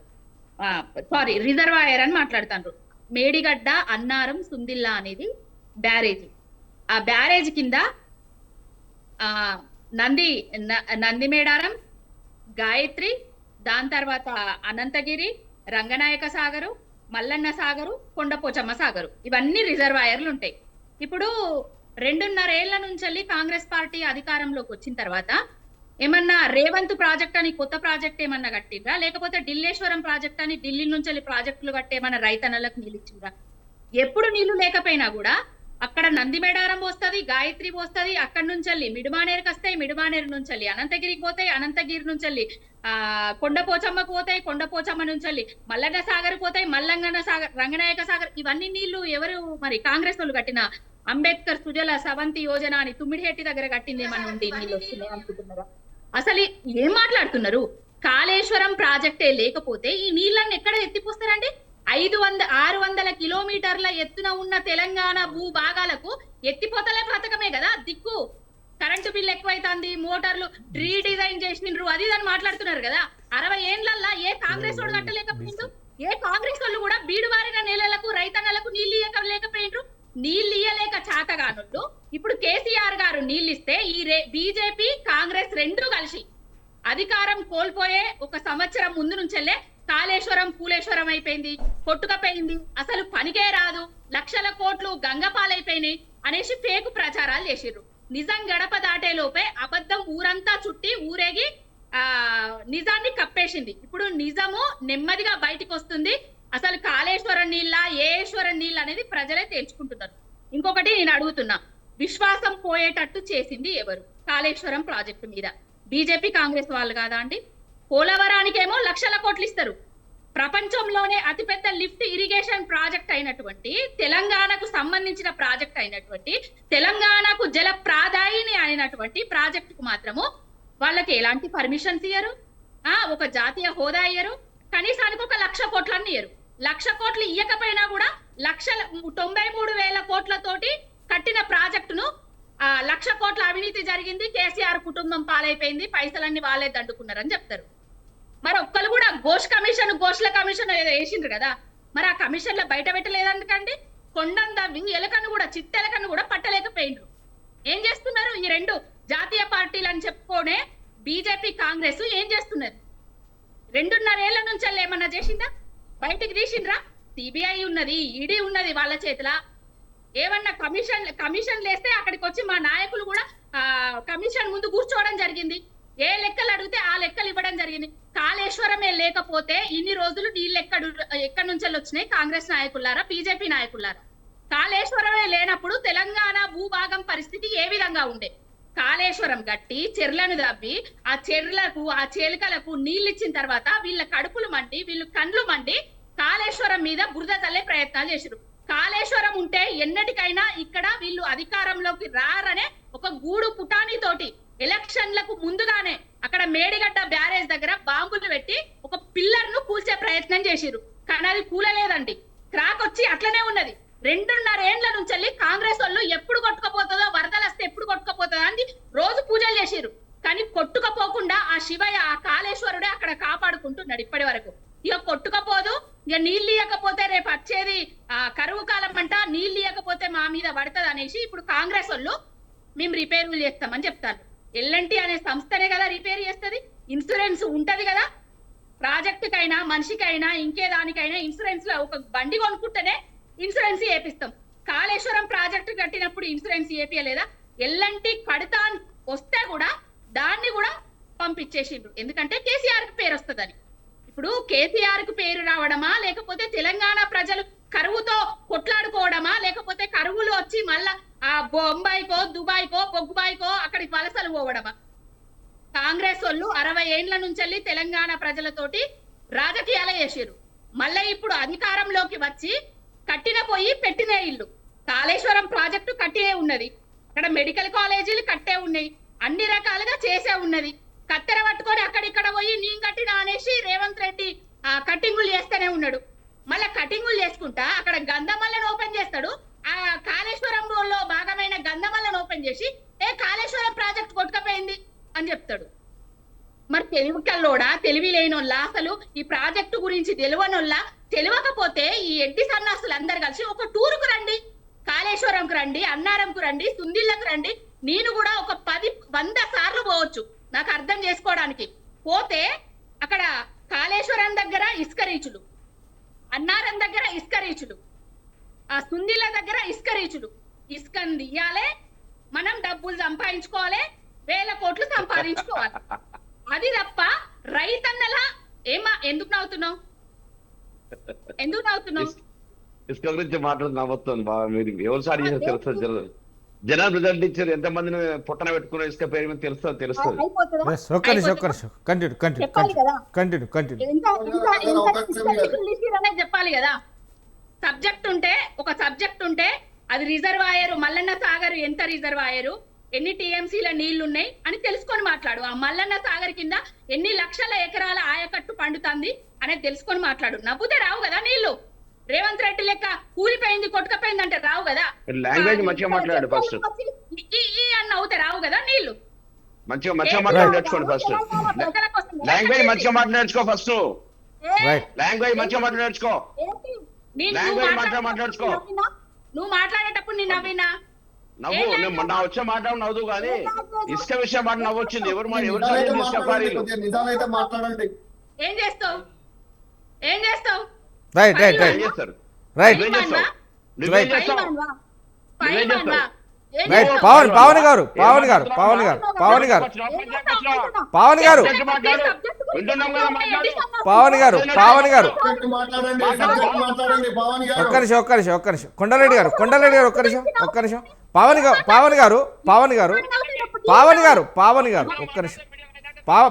సారీ, రిజర్వాయర్ అని మాట్లాడుతున్నారు. మేడిగడ్డ, అన్నారం, సుందిల్లా అనేది బ్యారేజీ. ఆ బ్యారేజ్ కింద నందిమేడారం, గాయత్రి, దాని తర్వాత అనంతగిరి, రంగనాయక సాగరు, మల్లన్న సాగరు, కొండపోచమ్మ సాగరు, ఇవన్నీ రిజర్వాయర్లు ఉంటాయి. ఇప్పుడు 2.5 ఏళ్ల నుంచి కాంగ్రెస్ పార్టీ అధికారంలోకి వచ్చిన తర్వాత ఏమన్నా రేవంత్ ప్రాజెక్ట్ అని కొత్త ప్రాజెక్ట్ ఏమన్నా కట్టిండ్రా, లేకపోతే ఢిల్లేశ్వరం ప్రాజెక్ట్ అని ఢిల్లీ నుంచి ప్రాజెక్టులు కట్టేమన్నా రైతన్నలకు నీళ్ళు ఇచ్చిండ్రా? ఎప్పుడు నీళ్లు లేకపోయినా కూడా అక్కడ నందిమేడారం వస్తుంది, గాయత్రి వస్తుంది, అక్కడి నుంచి మిడిమానేరుకి వస్తాయి, మిడిమానేరు నుంచి అనంతగిరికి పోతాయి, అనంతగిరి నుంచి కొండపోచమ్మకు పోతాయి, కొండపోచమ్మ నుంచి మల్లన్న సాగర్ పోతాయి, మల్లంగన్న సాగర్, రంగనాయక సాగర్. ఇవన్నీ నీళ్లు ఎవరు మరి కాంగ్రెస్ వాళ్ళు కట్టిన అంబేద్కర్ సుజల సవంతి యోజన అని తుమ్మిడిహెట్టి దగ్గర కట్టిందేమన్నా ఉండి నీళ్ళు వస్తున్నాయి అనుకుంటున్నారా? అసలు ఏం మాట్లాడుతున్నారు? కాళేశ్వరం ప్రాజెక్టే లేకపోతే ఈ నీళ్ళని ఎక్కడ ఎత్తిపోస్తారండి? 600 కిలోమీటర్ల ఎత్తున ఉన్న తెలంగాణ భూభాగాలకు ఎత్తిపోతలే పథకమే కదా దిక్కు. కరెంటు బిల్ ఎక్కువైతుంది, మోటార్లు రీడిజైన్ చేసిండ్రు, అది అని మాట్లాడుతున్నారు కదా. 60 ఏళ్లల్లా ఏ కాంగ్రెస్ వాడు కట్టలేకపోయిండు? ఏ కాంగ్రెస్ వాళ్ళు కూడా బీడువారిన నేలలకు రైతన్నలకు నీళ్ళు ఇవ్వలేకపోయిండ్రు? నీళ్ళు ఇయ్యలేక చాతగానుళ్ళు ఇప్పుడు కేసీఆర్ గారు నీళ్ళిస్తే ఈ బీజేపీ కాంగ్రెస్ రెండు కలిసి అధికారం కోల్పోయే 1 సంవత్సరం ముందు నుంచెల్లే కాళేశ్వరం పూలేశ్వరం అయిపోయింది, కొట్టుకపోయింది, అసలు పనికే రాదు, లక్షల కోట్లు గంగపాలైపోయినాయి అనేసి ఫేక్ ప్రచారాలు చేసిర్రు. నిజం గడప దాటే లోపే అబద్ధం ఊరంతా చుట్టి ఊరేగి నిజాన్ని కప్పేసింది. ఇప్పుడు నిజము నెమ్మదిగా బయటికి వస్తుంది. అసలు కాళేశ్వరం నీళ్ళ ఏశ్వరం నీళ్ళు అనేది ప్రజలే తేల్చుకుంటున్నారు. ఇంకొకటి నేను అడుగుతున్నా, విశ్వాసం పోయేటట్టు చేసింది ఎవరు కాళేశ్వరం ప్రాజెక్టు మీద? బీజేపీ కాంగ్రెస్ వాళ్ళు కాదా అండి? పోలవరానికేమో లక్షల కోట్లు ఇస్తారు. ప్రపంచంలోనే అతిపెద్ద లిఫ్ట్ ఇరిగేషన్ ప్రాజెక్ట్ అయినటువంటి, తెలంగాణకు సంబంధించిన ప్రాజెక్ట్ అయినటువంటి, తెలంగాణకు జల ప్రాదాయిని అయినటువంటి ప్రాజెక్టుకు మాత్రము వాళ్ళకి ఎలాంటి పర్మిషన్స్ ఇయ్యరు, ఒక జాతీయ హోదా ఇయ్యరు, కనీసానికి 1,00,000 కోట్లన్నీ ఇయ్యరు. 1,00,000 కోట్లు ఇయ్యకపోయినా కూడా 93,000 కోట్లతోటి కట్టిన ప్రాజెక్టును 1,00,000 కోట్ల అవినీతి జరిగింది, కేసీఆర్ కుటుంబం పాలైపోయింది, పైసలన్నీ వాళ్ళే దండుకున్నారని చెప్తారు. మరి ఒక్కరు కూడా గోష్ల కమిషన్ ఏదో వేసిండ్రు కదా, మరి ఆ కమిషన్లో బయట పెట్టలేదందుకండి? కొండంత ఎలకను కూడా చిట్టెలకను కూడా పట్టలేకపోయిండ్రు. ఏం చేస్తున్నారు ఈ రెండు జాతీయ పార్టీలు అని చెప్పుకోనే బీజేపీ కాంగ్రెస్ ఏం చేస్తున్నారు? 2.5 ఏళ్ల నుంచి ఏమన్నా చేసిందా? బయటికి తీసిండ్రా? సిబిఐ ఉన్నది, ఈడీ ఉన్నది వాళ్ళ చేతిలో. ఏమన్నా కమిషన్ లేస్తే అక్కడికి వచ్చి మా నాయకులు కూడా కమిషన్ ముందు కూర్చోవడం జరిగింది. ఏ లెక్కలు అడిగితే ఆ లెక్కలు ఇవ్వడం జరిగింది. కాళేశ్వరమే లేకపోతే ఇన్ని రోజులు నీళ్ళు ఎక్కడి నుంచి వచ్చినాయి? కాంగ్రెస్ నాయకులారా, బీజేపీ నాయకులారా? కాళేశ్వరమే లేనప్పుడు తెలంగాణ భూభాగం పరిస్థితి ఏ విధంగా ఉండే? కాళేశ్వరం గట్టి చెర్లను దవ్వి ఆ చెర్లకు ఆ చేలికలకు నీళ్ళు ఇచ్చిన తర్వాత వీళ్ళ కడుపులు మండి వీళ్ళు కండ్లు మండి కాళేశ్వరం మీద బురద చల్లే ప్రయత్నాలు చేశారు. కాళేశ్వరం ఉంటే ఎన్నటికైనా ఇక్కడ వీళ్ళు అధికారంలోకి రారనే ఒక గూడు పుటాని తోటి ఎలక్షన్లకు ముందుగానే అక్కడ మేడిగడ్డ బ్యారేజ్ దగ్గర బాంబులు పెట్టి ఒక పిల్లర్ ను కూల్చే ప్రయత్నం చేసిరు. కానీ అది కూలలేదండి, క్రాక్ వచ్చి అట్లనే ఉన్నది. 2.5 ఏళ్ల నుంచి కాంగ్రెస్ వాళ్ళు ఎప్పుడు కొట్టుకపోతుందో, వరదలు వస్తే ఎప్పుడు కొట్టుకపోతుందో అని రోజు పూజలు చేసిరు. కానీ కొట్టుకపోకుండా ఆ శివయ్య ఆ కాళేశ్వరుడే అక్కడ కాపాడుకుంటున్నాడు ఇప్పటి వరకు. ఇక కొట్టుకపోదు, ఇక నీళ్ళు ఇవ్వకపోతే రేపు వచ్చేది కరువు కాలం అంట, నీళ్ళు ఇవ్వకపోతే మా మీద పడుతుంది అనేసి ఇప్పుడు కాంగ్రెస్ వాళ్ళు మేము రిపేర్లు చేస్తామని చెప్తారు. ఎల్ఎన్టీ అనే సంస్థనే కదా రిపేర్ చేస్తుంది, ఇన్సూరెన్స్ ఉంటది కదా. ప్రాజెక్టుకైనా మనిషికైనా ఇంకే దానికైనా ఇన్సూరెన్స్ లో ఒక బండి కొనుక్కుంటేనే ఇన్సూరెన్స్ చేపిస్తాం. కాళేశ్వరం ప్రాజెక్టు కట్టినప్పుడు ఇన్సూరెన్స్ చేపియలేదా? ఎల్ఎన్టీ కడతా వస్తే కూడా దాన్ని కూడా పంపించేసిండ్రు, ఎందుకంటే కేసీఆర్ కి పేరు వస్తుందని. ఇప్పుడు కేసీఆర్ కు పేరు రావడమా, లేకపోతే తెలంగాణ ప్రజలు కరువుతో కొట్లాడుకోవడమా, లేకపోతే కరువులు వచ్చి మళ్ళా ఆ బొంబాయికో దుబాయ్కో బొగ్గుబాయికో అక్కడికి వలసలు పోవడమా? కాంగ్రెస్ వాళ్ళు 60 ఏండ్ల నుంచి తెలంగాణ ప్రజలతోటి రాజకీయాలు చేసారు. మళ్ళీ ఇప్పుడు అధికారంలోకి వచ్చి కట్టిన పోయి పెట్టిన ఇల్లు. కాళేశ్వరం ప్రాజెక్టు కట్టే ఉన్నది, అక్కడ మెడికల్ కాలేజీలు కట్టే ఉన్నాయి, అన్ని రకాలుగా చేసే ఉన్నది. కత్తెర పట్టుకొని అక్కడిక్కడ పోయి నేను కట్టిన అనేసి రేవంత్ రెడ్డి కట్టింగులు చేస్తూనే ఉన్నాడు. మళ్ళీ కటింగులు చేసుకుంటా అక్కడ గంధమల్లను ఓపెన్ చేస్తాడు. ఆ కాళేశ్వరంలో భాగమైన గంధమల్లను ఓపెన్ చేసి కాళేశ్వరం ప్రాజెక్ట్ కొట్టుకపోయింది అని చెప్తాడు. మరి తెలివికల్లోడా, తెలివి లేనోళ్ళ, అసలు ఈ ప్రాజెక్టు గురించి తెలియనోళ్ళ, తెలియకపోతే ఈ ఎడ్డి సన్నాసులు అందరు కలిసి ఒక టూరుకు రండి, కాళేశ్వరంకు రండి, అన్నారంకు రండి, సుందిళ్ళకు రండి. నేను కూడా ఒక 100 సార్లు పోవచ్చు నాకు అర్థం చేసుకోవడానికి. పోతే అక్కడ కాళేశ్వరం దగ్గర ఇసుక రీచులు, అన్నారం దగ్గర ఇసుక రీచులు, ఆ సుందిళ్ళ దగ్గర ఇసుక రీచులు. ఇసుకను తీయాలి, మనం డబ్బులు సంపాదించుకోవాలి, 1000 కోట్లు సంపాదించుకోవాలి. అది తప్ప రైతన్నలా ఎందుకు నవ్వుతున్నావు? ఎందుకు నవ్వుతున్నావు?
ఇసుక గురించి మాట్లాడుతూ నవ్వుతుంది బాగా. మీరు ఎవరు సార్ తెలుస్తుంది, జనాలు రిజల్ట్ ఇచ్చారు, ఎంతమందిని పొట్టన పెట్టుకున్న ఇసుక పేరు మీద తెలుస్తుంది.
చెప్పాలి కదా. సబ్జెక్ట్ ఉంటే ఒక సబ్జెక్ట్ ఉంటే అది రిజర్వాయర్ మల్లన్న సాగర్ ఎంత రిజర్వాయరు, ఎన్ని టీఎంసీల నీళ్లు ఉన్నాయి అని తెలుసుకొని మాట్లాడు. ఆ మల్లన్న సాగర్ కింద ఎన్ని లక్షల ఎకరాల ఆయకట్టు పండుతుంది అనేది తెలుసుకొని మాట్లాడు. నవ్వుతే రావు కదా నీళ్లు. రేవంత్ రెడ్డి లెక్క కూలిపోయింది కొట్టుకపోయింది అంటే రావు కదా.
లాంగ్వేజ్ మంచిగా మాట్లాడు ఫస్ట్.
అని నవ్వుతే రావు కదా నీళ్లు.
మంచిగా మాట్లాడి నేర్చుకోండి ఫస్ట్. లాంగ్వేజ్ మంచిగా మాట్లాడి నేర్చుకో ఫస్ట్. లాంగ్వేజ్ మంచిగా మాట్లాడి నేర్చుకో. మాట్లాడుకో.
నువ్వు మాట్లాడేటప్పుడు నేను నవ్వినా
నవ్వు నా వచ్చే మాట్లాడు నవ్వు, కానీ ఇసుక విషయం మాట నవ్వు వచ్చింది.
నిజాలైతే మాట్లాడండి.
ఏం చేస్తావు? ఏం చేస్తావు?
రైట్ రైట్
ఏం
రైట్
చేస్తారు?
రైట్
నువ్వేం చేస్తావు?
రైట్ పవన్ గారు ఒక్క నిమిషం కొండారెడ్డి గారు ఒక్క నిమిషం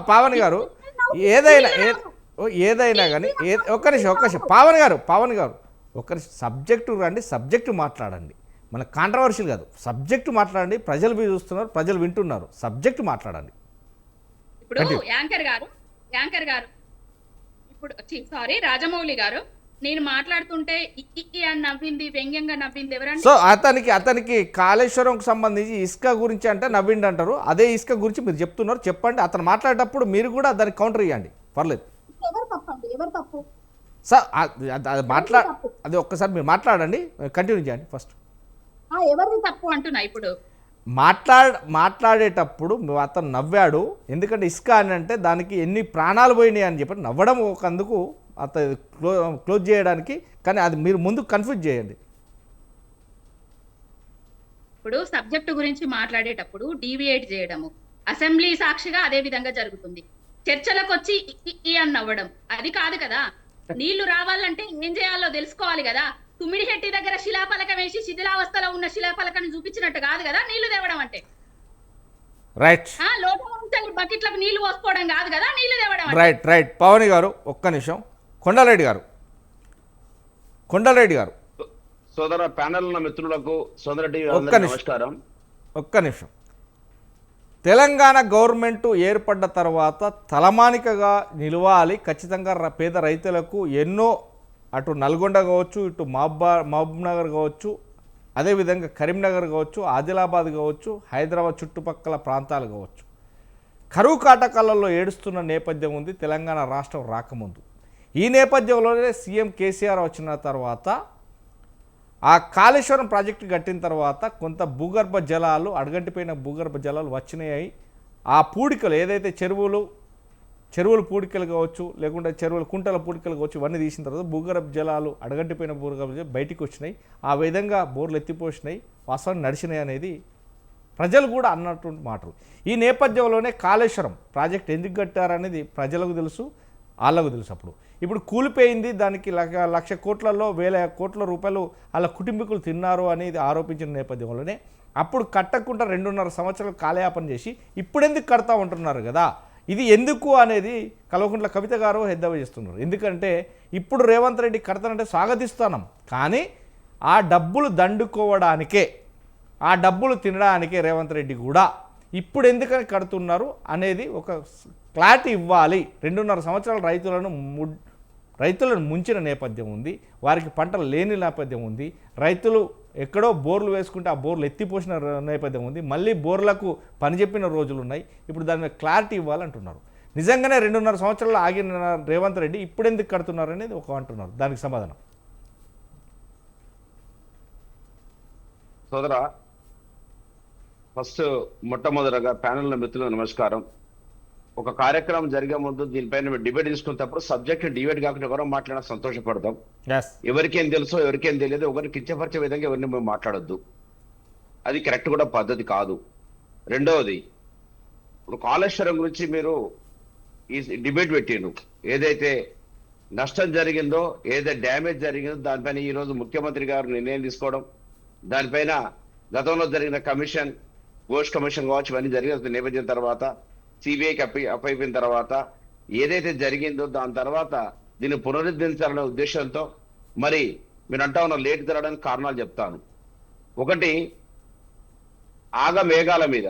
పావన్ గారు ఏదైనా కానీ ఒక్క నిమిషం పావన్ గారు ఒక్క నిమిషం సబ్జెక్టు రండి, సబ్జెక్టు మాట్లాడండి. మన కాంట్రవర్షియల్ కాదు, సబ్జెక్టు మాట్లాడండి. ప్రజలు చూస్తున్నారు, ప్రజలు వింటున్నారు, సబ్జెక్టు మాట్లాడండి.
ఇప్పుడు యాంకర్ గారు ఇప్పుడు సారీ రాజమౌళి గారు, నేను మాట్లాడుతుంటే అని నవ్వింది, వ్యంగ్యంగా నవ్వింది ఎవరండి?
సో అతనికి కాళేశ్వరంకు సంబంధించి ఇసుక గురించి అంటే నవ్విండి అంటారు. అదే ఇసుక గురించి మీరు చెప్తున్నారు, చెప్పండి. అతను మాట్లాడేటప్పుడు మీరు కూడా దానికి కౌంటర్ ఇవ్వండి, పర్లేదు.
ఎవరు తప్పు?
సార్ అది ఒక్కసారి మీరు మాట్లాడండి, కంటిన్యూ చేయండి ఫస్ట్.
ఎవరిది తప్పు అంటున్నా ఇప్పుడు.
మాట్లాడేటప్పుడు అతను నవ్వాడు, ఎందుకంటే ఇసుక అని అంటే దానికి ఎన్ని ప్రాణాలు పోయినాయి అని చెప్పి నవ్వడం ఒకందుకు అతను క్లోజ్ చేయడానికి, కానీ అది మీరు ముందు కన్ఫ్యూజ్ చేయండి.
ఇప్పుడు సబ్జెక్టు గురించి మాట్లాడేటప్పుడు డీవియేట్ చేయడము అసెంబ్లీ సాక్షిగా అదే విధంగా జరుగుతుంది. చర్చలకు వచ్చి ఈ అని నవ్వడం అది కాదు కదా. నీళ్లు రావాలంటే ఏం చేయాలో తెలుసుకోవాలి కదా. తుమ్మిడిహెట్టి దగ్గర శిలాఫలకం వేసి శిథిలావస్థలో ఉన్న శిలాఫలకాన్ని చూపించినట్టు కాదు కదా నీళ్లు తేవడం అంటే.
రైట్
లోపల బకెట్లకు నీళ్లు పోసుకోవడం కాదు కదా నీళ్లు తేవడం.
రైట్ పవని గారు ఒక్క నిమిషం. కొండారెడ్డి గారు
సోదర ప్యానెల్ ఉన్న మిత్రులకు సోదరెడ్డి నమస్కారం.
ఒక్క నిమిషం. తెలంగాణ గవర్నమెంట్ ఏర్పడ్డ తర్వాత తలమానికగా నిలవాలి ఖచ్చితంగా పేద రైతులకు. ఎన్నో అటు నల్గొండ కావచ్చు, ఇటు మహబూబ్నగర్ కావచ్చు, అదేవిధంగా కరీంనగర్ కావచ్చు, ఆదిలాబాద్ కావచ్చు, హైదరాబాద్ చుట్టుపక్కల ప్రాంతాలు కావచ్చు, కరువు కాటకాలలో ఏడుస్తున్న నేపథ్యం ఉంది తెలంగాణ రాష్ట్రం రాకముందు. ఈ నేపథ్యంలోనే సీఎం కేసీఆర్ వచ్చిన తర్వాత ఆ కాళేశ్వరం ప్రాజెక్టు కట్టిన తర్వాత కొంత భూగర్భ జలాలు, అడగంటిపోయిన భూగర్భ జలాలు వచ్చినాయి. ఆ పూడికలు ఏదైతే చెరువుల పూడికలు కావచ్చు, లేకుంటే చెరువుల కుంటల పూడికలు కావచ్చు, ఇవన్నీ తీసిన తర్వాత భూగర్భ జలాలు, అడగంటిపోయిన భూగర్భ జలాలు బయటికి వచ్చినాయి. ఆ విధంగా బోర్లు ఎత్తిపోసినాయి, వాస్తవం నడిచినాయి అనేది ప్రజలు కూడా అన్నటువంటి మాటలు. ఈ నేపథ్యంలోనే కాళేశ్వరం ప్రాజెక్ట్ ఎందుకు కట్టారనేది ప్రజలకు తెలుసు, వాళ్ళకు తెలుసు. ఇప్పుడు కూలిపోయింది, దానికి లక్ష కోట్లలో 1000 కోట్ల రూపాయలు వాళ్ళ కుటుంబీకులు తిన్నారు అనేది ఆరోపించిన నేపథ్యంలోనే అప్పుడు కట్టకుండా 2.5 సంవత్సరాలు కాలయాపన చేసి ఇప్పుడు ఎందుకు కడతా ఉంటున్నారు కదా. ఇది ఎందుకు అనేది కల్వకుంట్ల కవిత గారు హెద్దవ చేస్తున్నారు. ఎందుకంటే ఇప్పుడు రేవంత్ రెడ్డి కడతానంటే స్వాగతిస్తున్నాం, కానీ ఆ డబ్బులు దండుకోవడానికే, ఆ డబ్బులు తినడానికే రేవంత్ రెడ్డి కూడా ఇప్పుడు ఎందుకని కడుతున్నారు అనేది ఒక క్లారిటీ ఇవ్వాలి. 2.5 సంవత్సరాలు రైతులను ముంచిన నేపథ్యం ఉంది, వారికి పంటలు లేని నేపథ్యం ఉంది, రైతులు ఎక్కడో బోర్లు వేసుకుంటే ఆ బోర్లు ఎత్తిపోసిన నేపథ్యం ఉంది, మళ్ళీ బోర్లకు పని చెప్పిన రోజులు ఉన్నాయి. ఇప్పుడు దాని మీద క్లారిటీ ఇవ్వాలంటున్నారు. నిజంగానే 2.5 సంవత్సరాలు ఆగిన రేవంత్ రెడ్డి ఇప్పుడు ఎందుకు కడుతున్నారు అనేది ఒక అంటున్నారు. దానికి సమాధానం
సోదరా. ఫస్ట్ మొట్టమొదటిగా ప్యానెల్ మిత్రులకు నమస్కారం. ఒక కార్యక్రమం జరిగే ముందు దీనిపైన మేము డిబేట్ తీసుకున్నప్పుడు సబ్జెక్ట్ డిబేట్ కాకుండా ఎవరో మాట్లాడినా సంతోషపడతాం. ఎవరికేం తెలుసో ఎవరికేం తెలియదు ఎవరిని కించపరిచే విధంగా ఎవరిని మేము మాట్లాడొద్దు, అది కరెక్ట్ కూడా పద్ధతి కాదు. రెండవది, ఇప్పుడు కాళేశ్వరం గురించి మీరు ఈ డిబేట్ పెట్టిండ్రు. ఏదైతే నష్టం జరిగిందో, ఏదైతే డ్యామేజ్ జరిగిందో దానిపైన ఈరోజు ముఖ్యమంత్రి గారు నిర్ణయం తీసుకోవడం, దానిపైన గతంలో జరిగిన కమిషన్, ఘోష్ కమిషన్ కావచ్చు, ఇవన్నీ జరిగిన నేపథ్యం తర్వాత సిబిఐకి అప్పయిపోయిన తర్వాత ఏదైతే జరిగిందో దాని తర్వాత దీన్ని పునరుద్ధరించాలనే ఉద్దేశంతో మరి మీరు అంటా ఉన్న లేట్ జరగడానికి కారణాలు చెప్తాను. ఒకటి, మేఘాల మీద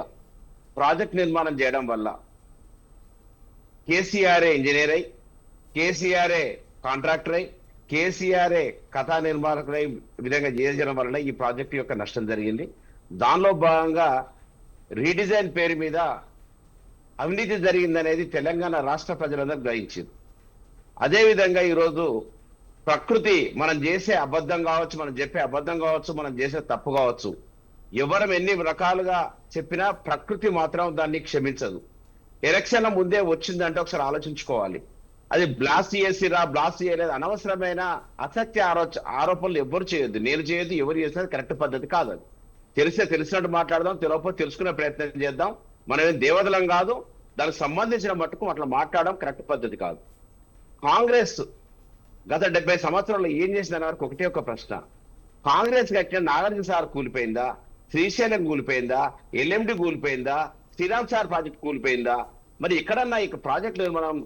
ప్రాజెక్ట్ నిర్మాణం చేయడం వల్ల కేసీఆర్ఏ ఇంజనీర్ అయి, కేసీఆర్ఏ కాంట్రాక్టర్ అయి, కేసీఆర్ఏ కథా నిర్మాణకుడై విధంగా చేయడం వలన ఈ ప్రాజెక్టు యొక్క నష్టం జరిగింది. దానిలో భాగంగా రీడిజైన్ పేరు మీద అవినీతి జరిగిందనేది తెలంగాణ రాష్ట్ర ప్రజలందరూ గ్రహించింది. అదేవిధంగా ఈరోజు ప్రకృతి మనం చేసే అబద్ధం కావచ్చు, మనం చెప్పే అబద్ధం కావచ్చు, మనం చేసే తప్పు కావచ్చు, ఎవరం ఎన్ని రకాలుగా చెప్పినా ప్రకృతి మాత్రం దాన్ని క్షమించదు. ఎలక్షన్ల ముందే వచ్చిందంటే ఒకసారి ఆలోచించుకోవాలి. అది బ్లాస్ట్ చేయలేదు, అనవసరమైన అసత్య ఆరోపణలు ఎవ్వరు చేయొద్దు. నేను చేయొద్దు, ఎవరు చేసినది కరెక్ట్ పద్ధతి కాదు. అది తెలిసినట్టు మాట్లాడదాం, తెలియకపోతే తెలుసుకునే ప్రయత్నం చేద్దాం. మనం ఏం దేవతలం కాదు, దానికి సంబంధించిన మట్టుకు అట్లా మాట్లాడడం కరెక్ట్ పద్ధతి కాదు. కాంగ్రెస్ గత 70 సంవత్సరాల్లో ఏం చేసిందన్న వారికి ఒకటే ఒక ప్రశ్న. కాంగ్రెస్ కట్టిన నాగార్జున సార్ కూలిపోయిందా, శ్రీశైలం కూలిపోయిందా, ఎల్ఎండి కూలిపోయిందా, శ్రీరామ్ సార్ ప్రాజెక్ట్ కూలిపోయిందా? మరి ఎక్కడన్నా ఇక ప్రాజెక్టులు మనం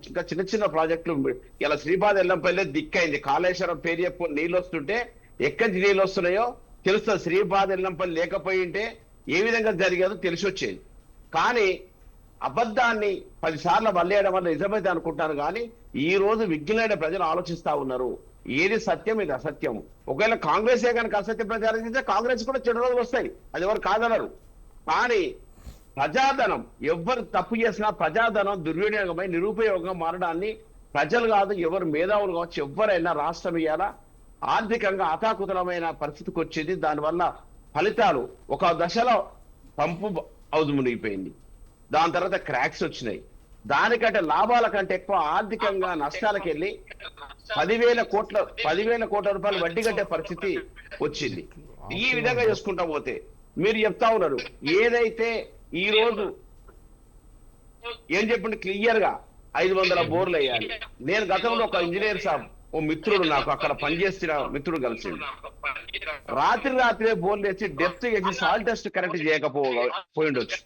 ఇంకా చిన్న ప్రాజెక్టులు ఇలా శ్రీపాద ఎల్లంపల్లి దిక్కైంది. కాళేశ్వరం పేరు చెప్పు నీళ్ళు వస్తుంటే ఎక్కడి నుంచి నీళ్ళు వస్తున్నాయో తెలుస్తుంది. శ్రీపాద ఎల్లంపల్లి లేకపోయి ఉంటే ఏ విధంగా జరిగేదో తెలిసి వచ్చేది. కానీ అబద్ధాన్ని 10 సార్లు వల్లేయడం వల్ల నిజమైతే అనుకుంటాను. కానీ ఈ రోజు విజ్ఞులైన ప్రజలు ఆలోచిస్తా ఉన్నారు, ఏది సత్యం, ఇది అసత్యం. ఒకవేళ కాంగ్రెసే కనుక అసత్య ప్రచారం చేస్తే కాంగ్రెస్ కూడా చెడు రోజులు వస్తాయి, అది ఎవరు కాదనరు. కానీ ప్రజాధనం ఎవ్వరు తప్పు చేసినా ప్రజాధనం దుర్వినియోగమై నిరుపయోగంగా మారడాన్ని ప్రజలు కాదు, ఎవరు మేధావులు కావచ్చు, ఎవరైనా రాష్ట్రం ఇయ్యాలా ఆర్థికంగా అతాకుతలమైన పరిస్థితికి వచ్చింది. దానివల్ల ఫలితాలు ఒక దశలో పంపు హౌజ్ మునిగిపోయింది, దాని తర్వాత క్రాక్స్ వచ్చినాయి. దానికంటే లాభాల కంటే ఎక్కువ ఆర్థికంగా నష్టాలకు వెళ్ళి 10,000 కోట్ల రూపాయలు వడ్డీ కట్టే పరిస్థితి వచ్చింది. ఈ విధంగా చేసుకుంటా పోతే మీరు చెప్తా ఉన్నారు ఏదైతే ఈ రోజు ఏం చెప్పండి క్లియర్ గా 500 బోర్లు వేయాలి. నేను గతంలో ఒక ఇంజనీర్ సాబ్ ఓ మిత్రుడు నాకు అక్కడ పనిచేస్తున్న మిత్రుడు కలిసింది. రాత్రే బోర్లు వేసి డెప్త్ వేసి సాయిల్ టెస్ట్ కరెక్ట్ చేయకపోయిండొచ్చు.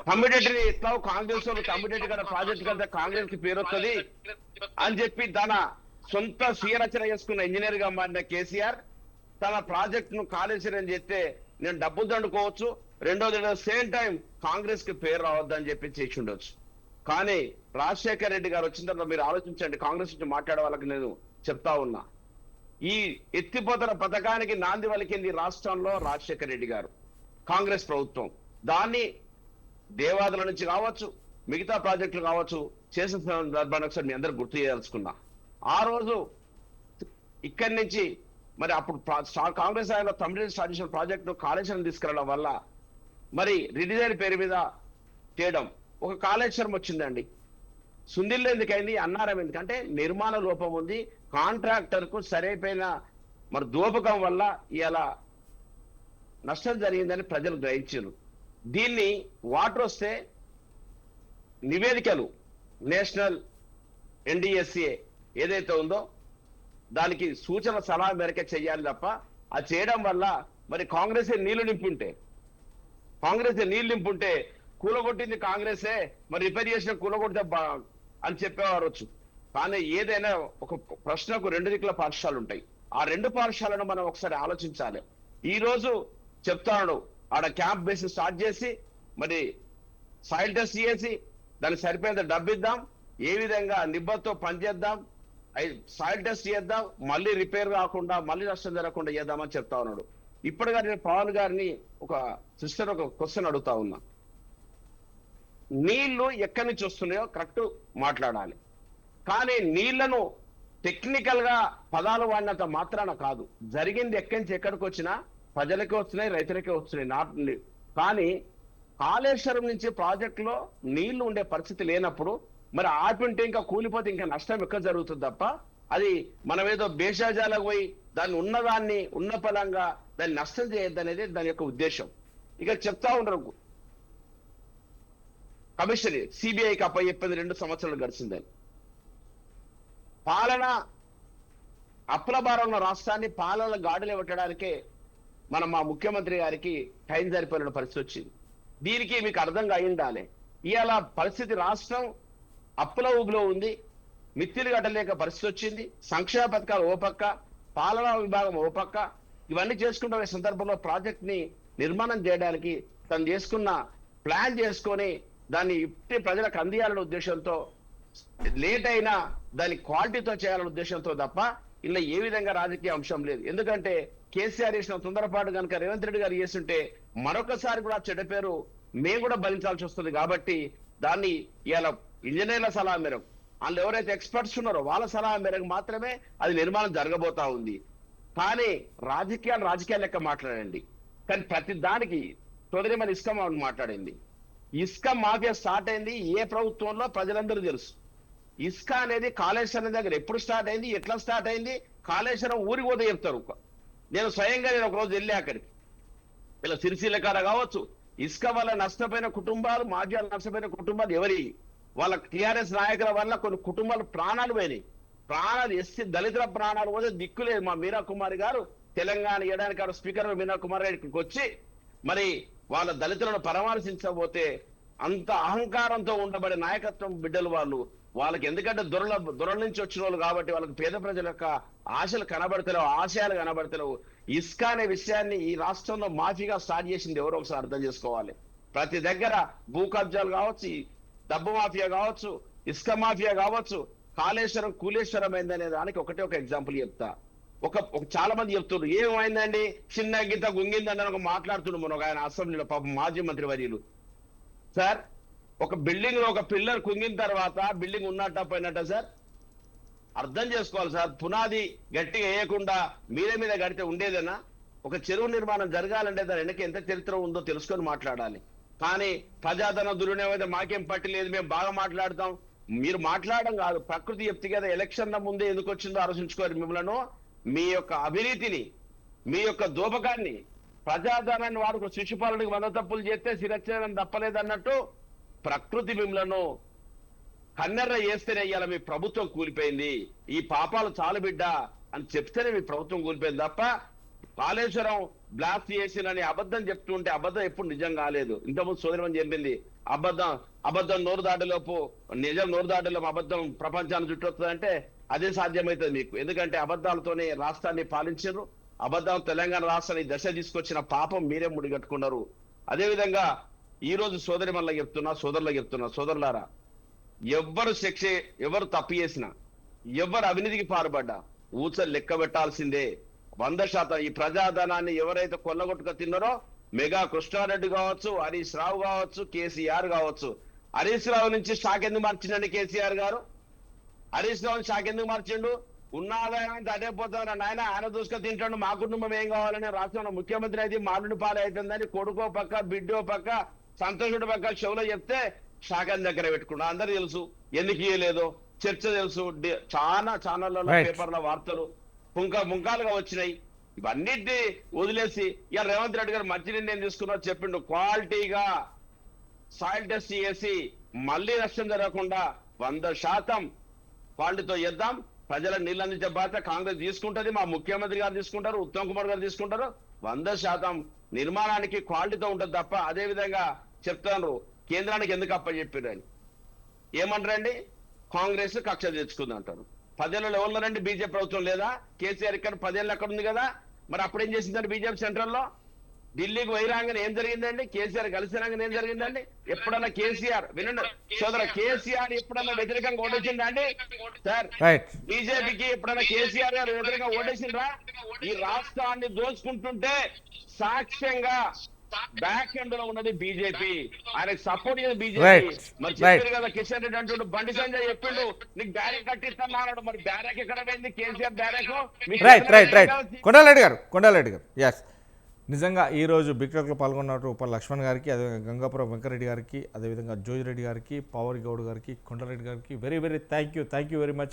కమ్యూనిటీ ఎట్లా కాంగ్రెస్ వాళ్ళు కమ్యూనిటీ కదా ప్రాజెక్ట్ కదా కాంగ్రెస్ కి పేరు వస్తుంది అని చెప్పి తన సొంత స్వీయ రచన చేసుకున్న ఇంజనీర్ గా మారిన కేసీఆర్ తన ప్రాజెక్ట్ ను కాళేశ్వరం చేస్తే నేను డబ్బు దండుకోవచ్చు, రెండోది సేమ్ టైం కాంగ్రెస్ కి పేరు రావద్దని చెప్పి చేసి ఉండొచ్చు. కానీ రాజశేఖర్ రెడ్డి గారు వచ్చిన తర్వాత మీరు ఆలోచించండి, కాంగ్రెస్ నుంచి మాట్లాడే వాళ్ళకి నేను చెప్తా ఉన్నా, ఈ ఎత్తిపోతల పథకానికి నాంది పలికింది రాష్ట్రంలో రాజశేఖర్ రెడ్డి గారు, కాంగ్రెస్ ప్రభుత్వం. దాన్ని దేవాదుల నుంచి కావచ్చు, మిగతా ప్రాజెక్టులు కావచ్చు చేసిన సందర్భాన్ని ఒకసారి మీ అందరూ గుర్తు చేయాల్సుకున్నా. ఆ రోజు ఇక్కడి నుంచి మరి అప్పుడు కాంగ్రెస్ ఆయనలో తమిళ స్టార్ట్ చేసిన ప్రాజెక్టు కాళేశ్వరం తీసుకెళ్లడం వల్ల మరి రిడిజైన్ పేరు మీద చేయడం ఒక కాళేశ్వరం వచ్చిందండి. సుందిల్లో ఎందుకైంది, అన్నారం ఎందుకంటే నిర్మాణ లోపం ఉంది, కాంట్రాక్టర్ కు సరైన మరి దోపకం వల్ల ఇలా నష్టం జరిగిందని ప్రజలు గ్రహించారు. దీన్ని వాటర్ వస్తే నివేదికలు నేషనల్ NDSA ఏదైతే ఉందో దానికి సూచన సలహా మేరకే చెయ్యాలి తప్ప అది చేయడం వల్ల మరి కాంగ్రెస్ నీళ్లు నింపుంటే కూలగొట్టింది కాంగ్రెసే, మరి రిపేర్ చేసిన కూలగొడితే అని చెప్పేవారు వచ్చు. కానీ ఏదైనా ఒక ప్రశ్నకు 2 దిక్కుల పాఠశాలలు ఉంటాయి. ఆ 2 పాఠశాలను మనం ఒకసారి ఆలోచించాలి. ఈ రోజు చెప్తాను ఆడ క్యాంప్ బేస్ స్టార్ట్ చేసి మరి సాయిల్ టెస్ట్ చేసి దానికి సరిపోయేంత డబ్బు ఇద్దాం, ఏ విధంగా నిబ్బతో పనిచేద్దాం, సాయిల్ టెస్ట్ చేద్దాం, మళ్ళీ రిపేర్ కాకుండా మళ్ళీ నష్టం జరగకుండా చేద్దామని చెప్తా ఉన్నాడు. ఇప్పటిగా నేను పవన్ గారిని ఒక సిస్టర్ ఒక క్వశ్చన్ అడుగుతా ఉన్నా, నీళ్లు ఎక్కడి నుంచి వస్తున్నాయో కరెక్ట్ మాట్లాడాలి. కానీ నీళ్లను టెక్నికల్ గా పదాలు వాడినంత మాత్రాన కాదు, జరిగింది ఎక్కడి నుంచి ఎక్కడికి వచ్చినా ప్రజలకే వస్తున్నాయి, రైతులకే వస్తున్నాయి. కానీ కాళేశ్వరం నుంచి ప్రాజెక్టులో నీళ్లు ఉండే పరిస్థితి లేనప్పుడు మరి ఆపింటే ఇంకా కూలిపోతే ఇంకా నష్టం ఎక్కడ జరుగుతుంది తప్ప అది మనం ఏదో బేషాజాలకు పోయి దాన్ని ఉన్నదాన్ని ఉన్న పలంగా దాన్ని నష్టం చేయొద్దు అనేది దాని యొక్క ఉద్దేశం. ఇక చెప్తా ఉండరు కమిషన్ CBIకి అప్పచెప్పింది 2 సంవత్సరాలు గడిచిందని. పాలన అప్రభారం ఉన్న రాష్ట్రాన్ని పాలన గాడిలో పెట్టడానికే మా ముఖ్యమంత్రి గారికి టైం సరిపోయిన పరిస్థితి వచ్చింది. దీనికి మీకు అర్థంగా అయి ఉండాలి. ఇవాళ పరిస్థితి రాష్ట్రం అప్పుల ఊబిలో ఉంది, మిత్తిలు కట్టలేక పరిస్థితి వచ్చింది, సంక్షేమ పథకాలు ఓ పక్క, పాలనా విభాగం ఓ పక్క, ఇవన్నీ చేసుకుంటున్న సందర్భంలో ప్రాజెక్ట్ ని నిర్మాణం చేయడానికి తను చేసుకున్న ప్లాన్ చేసుకొని దాన్ని ఇప్పటి ప్రజలకు అందియాలనే ఉద్దేశంతో లేట్ అయినా దాని క్వాలిటీతో చేయాలనే ఉద్దేశంతో తప్ప ఇలా ఏ విధంగా రాజకీయ అంశం లేదు. ఎందుకంటే కేసీఆర్ చేసిన తొందరపాటు కనుక రేవంత్ రెడ్డి గారు చేస్తుంటే మరొకసారి కూడా చెడ్డ పేరు మేము కూడా భరించాల్సి వస్తుంది. కాబట్టి దాన్ని ఇవాళ ఇంజనీర్ల సలహా మేరకు, వాళ్ళు ఎవరైతే ఎక్స్పర్ట్స్ ఉన్నారో వాళ్ళ సలహా మేరకు మాత్రమే అది నిర్మాణం జరగబోతా ఉంది. కానీ రాజకీయాలు లెక్క మాట్లాడండి. కానీ ప్రతి దానికి తొదరి మన ఇసుక మాట్లాడింది. ఇసుక మాఫియా స్టార్ట్ అయింది ఏ ప్రభుత్వంలో ప్రజలందరూ తెలుసు. ఇసుక అనేది కాళేశ్వరం దగ్గర ఎప్పుడు స్టార్ట్ అయింది, ఎట్లా స్టార్ట్ అయింది, కాళేశ్వరం ఊరికి పోతే చెప్తారు. నేను స్వయంగా ఒక రోజు వెళ్ళి అక్కడికి ఇలా సిరిసిల్ల కాడ కావచ్చు, ఇసుక వల్ల నష్టపోయిన కుటుంబాలు, మాఫియాలు నష్టపోయిన కుటుంబాలు ఎవరి వాళ్ళ TRS నాయకుల వల్ల కొన్ని కుటుంబాలు ప్రాణాలు పోయినాయి. ఎస్సీ దళితుల ప్రాణాలు పోతే దిక్కులేదు. మా మీరా కుమారి గారు తెలంగాణ ఇవ్వడానికి స్పీకర్ మీరా కుమార్ గారు ఇక్కడికి వచ్చి మరి వాళ్ళ దళితులను పరామర్శించబోతే అంత అహంకారంతో ఉండబడే నాయకత్వం బిడ్డలు వాళ్ళకి ఎందుకంటే దొరల నుంచి వచ్చిన వాళ్ళు కాబట్టి వాళ్ళకి పేద ప్రజల యొక్క ఆశలు కనబడతలేవు, ఆశయాలు కనబడతలేవు. ఇసుక అనే విషయాన్ని ఈ రాష్ట్రంలో మాఫీగా స్టార్ట్ చేసింది ఎవరో ఒకసారి అర్థం చేసుకోవాలి. ప్రతి దగ్గర భూ కబ్జాలు కావచ్చు, డబ్బు మాఫియా కావచ్చు, ఇసుక మాఫియా కావచ్చు, కాళేశ్వరం కూలేశ్వరం అయిందనే దానికి ఒకటే ఒక ఎగ్జాంపుల్ చెప్తా. చాలా మంది చెప్తున్నారు ఏమైందండి చిన్న గీత గుంగిందండి అని మాట్లాడుతున్నాడు మన ఆయన అసెంబ్లీలో పాపం మాజీ మంత్రి వర్యులు. సార్ ఒక బిల్డింగ్ లో ఒక పిల్లర్ కుంగిన తర్వాత బిల్డింగ్ ఉన్నట్ట పోయినట్ట సార్? అర్థం చేసుకోవాలి సార్. పునాది గట్టిగా వేయకుండా మీద కడితే ఉండేదేనా? ఒక చెరువు నిర్మాణం జరగాలంటే దాని వెనక ఎంత చరిత్ర ఉందో తెలుసుకొని మాట్లాడాలి. కానీ ప్రజాధన దుర్వినియోగం మాకేం పట్టి లేదు, మేము బాగా మాట్లాడతాం. మీరు మాట్లాడడం కాదు, ప్రకృతి చెప్తే కదా ఎలక్షన్ల ముందే ఎందుకు వచ్చిందో ఆలోచించుకోవాలి. మిమ్మల్ని మీ యొక్క అవినీతిని, మీ యొక్క దోపకాన్ని, ప్రజాధనాన్ని వాడుకు శిశుపాలనకి 100 తప్పులు చేస్తే శిరచ్ఛేదం తప్పలేదు అన్నట్టు ప్రకృతి మిమ్మలను కన్నెర్ర చేస్తేనే ఇవాళ మీ ప్రభుత్వం కూలిపోయింది. ఈ పాపాలు చాలు బిడ్డ అని చెప్తేనే మీ ప్రభుత్వం కూలిపోయింది తప్ప కాళేశ్వరం బ్లాస్ట్ చేసినని అబద్ధం చెప్తుంటే అబద్ధం ఎప్పుడు నిజం కాలేదు. ఇంతకుముందు సోదరమని చెప్పింది అబద్ధం నోరు దాటలోపు నిజం నోరు దాటలోపు అబద్ధం ప్రపంచాన్ని చుట్టొస్తుందంటే అదే సాధ్యమవుతుంది మీకు. ఎందుకంటే అబద్ధాలతోనే రాష్ట్రాన్ని పాలించారు. అబద్ధం తెలంగాణ రాష్ట్రాన్ని దశ తీసుకొచ్చిన పాపం మీరే ముడిగట్టుకున్నారు. అదేవిధంగా ఈ రోజు సోదరులకు చెప్తున్నా, సోదరులారా, ఎవరు తప్పు చేసినా, ఎవరు అవినీతికి పాల్పడ్డా ఊచలు లెక్క పెట్టాల్సిందే 100%. ఈ ప్రజాధనాన్ని ఎవరైతే కొల్లగొట్టుకు తిన్నారో మెగా కృష్ణారెడ్డి కావచ్చు, హరీష్ రావు కావచ్చు, కేసీఆర్ కావచ్చు. హరీష్ రావు నుంచి షాక్ ఎందుకు మార్చిండండి కేసీఆర్ గారు? హరీష్ రావు షాక్ ఎందుకు మార్చిండు? ఉన్న ఆదాయం అదే పోతారు నాయన, ఆయన దూసుకొని తింటాడు, మా కుటుంబం ఏం కావాలని రాష్ట్రంలో ముఖ్యమంత్రి అయితే మాలుని పాలు అవుతుందని కొడుకో పక్క బిడ్డో పక్క సంతోషుడు పక్క షోలో చెప్తే షాకన్ దగ్గర పెట్టుకున్నా. అందరు తెలుసు ఎందుకు ఇయ్యలేదో, చర్చ తెలుసు, చాలా ఛానళ్లలో పేపర్ల వార్తలు ముంకాలుగా వచ్చినాయి. ఇవన్నిటిని వదిలేసి ఇక రేవంత్ రెడ్డి గారు మంచి నిర్ణయం తీసుకున్నారు, చెప్పిండు క్వాలిటీగా సాయిల్ టెస్ట్ చేసి మళ్ళీ నష్టం జరగకుండా 100% క్వాలిటీతో చేద్దాం. ప్రజల నీళ్ళు అందించే బాధ్యత కాంగ్రెస్ తీసుకుంటది, మా ముఖ్యమంత్రి గారు తీసుకుంటారు, ఉత్తమ్ కుమార్ గారు తీసుకుంటారు. 100% నిర్మాణానికి క్వాలిటీతో ఉంటది తప్ప అదే విధంగా చెప్తాను కేంద్రానికి ఎందుకు అప్పచెప్పారు అని ఏమంటారండి? కాంగ్రెస్ కక్ష తెచ్చుకుంది అంటారు. 10 ఏళ్ళలో ఎవరున్నారండి? బీజేపీ ప్రభుత్వం లేదా? కేసీఆర్ ఇక్కడ 10 ఏళ్ళు అక్కడ ఉంది కదా, మరి అప్పుడేం చేసిందండి బీజేపీ సెంట్రల్లో? ఢిల్లీకి వైరాంగన ఏం జరిగిందండి? కేసీఆర్ కలిసిరాంగన ఏం జరిగిందండి? ఎప్పుడన్నా కేసీఆర్ వినండి సోదర, కేసీఆర్ ఎప్పుడన్నా వ్యతిరేకంగా ఓటేసిందా అండి సార్? బీజేపీకి ఎప్పుడన్నా కేసీఆర్ గారు వ్యతిరేకంగా ఓటేసిండ్రా? ఈ రాష్ట్రాన్ని దోచుకుంటుంటే సాక్ష్యంగా బ్యాక్ ఎండ్ లో ఉన్నది బీజేపీ, ఆయనకు సపోర్ట్ చేసిన బీజేపీ. మరి చెప్పారు కదా కిషన్ రెడ్డి అంటుండు, బండి సంజయ్ చెప్పిండు నీకు బ్యారేక్ కట్టిస్తాను అన్నాడు. మరి బ్యారేక్ ఎక్కడ పోయింది? కేసీఆర్ బ్యారేక్.
కొండారెడ్డి గారు ఎస్, నిజంగా ఈరోజు బిగ్ టాక్లో పాల్గొన్నట్టు ఉప లక్ష్మణ్ గారికి, అదేవిధంగా గంగాపురం వెంకరెడ్డి గారికి, అదేవిధంగా జోజిరెడ్డి గారికి, పవర్ గౌడ్ గారికి, కొండారెడ్డి గారికి very thank you very much.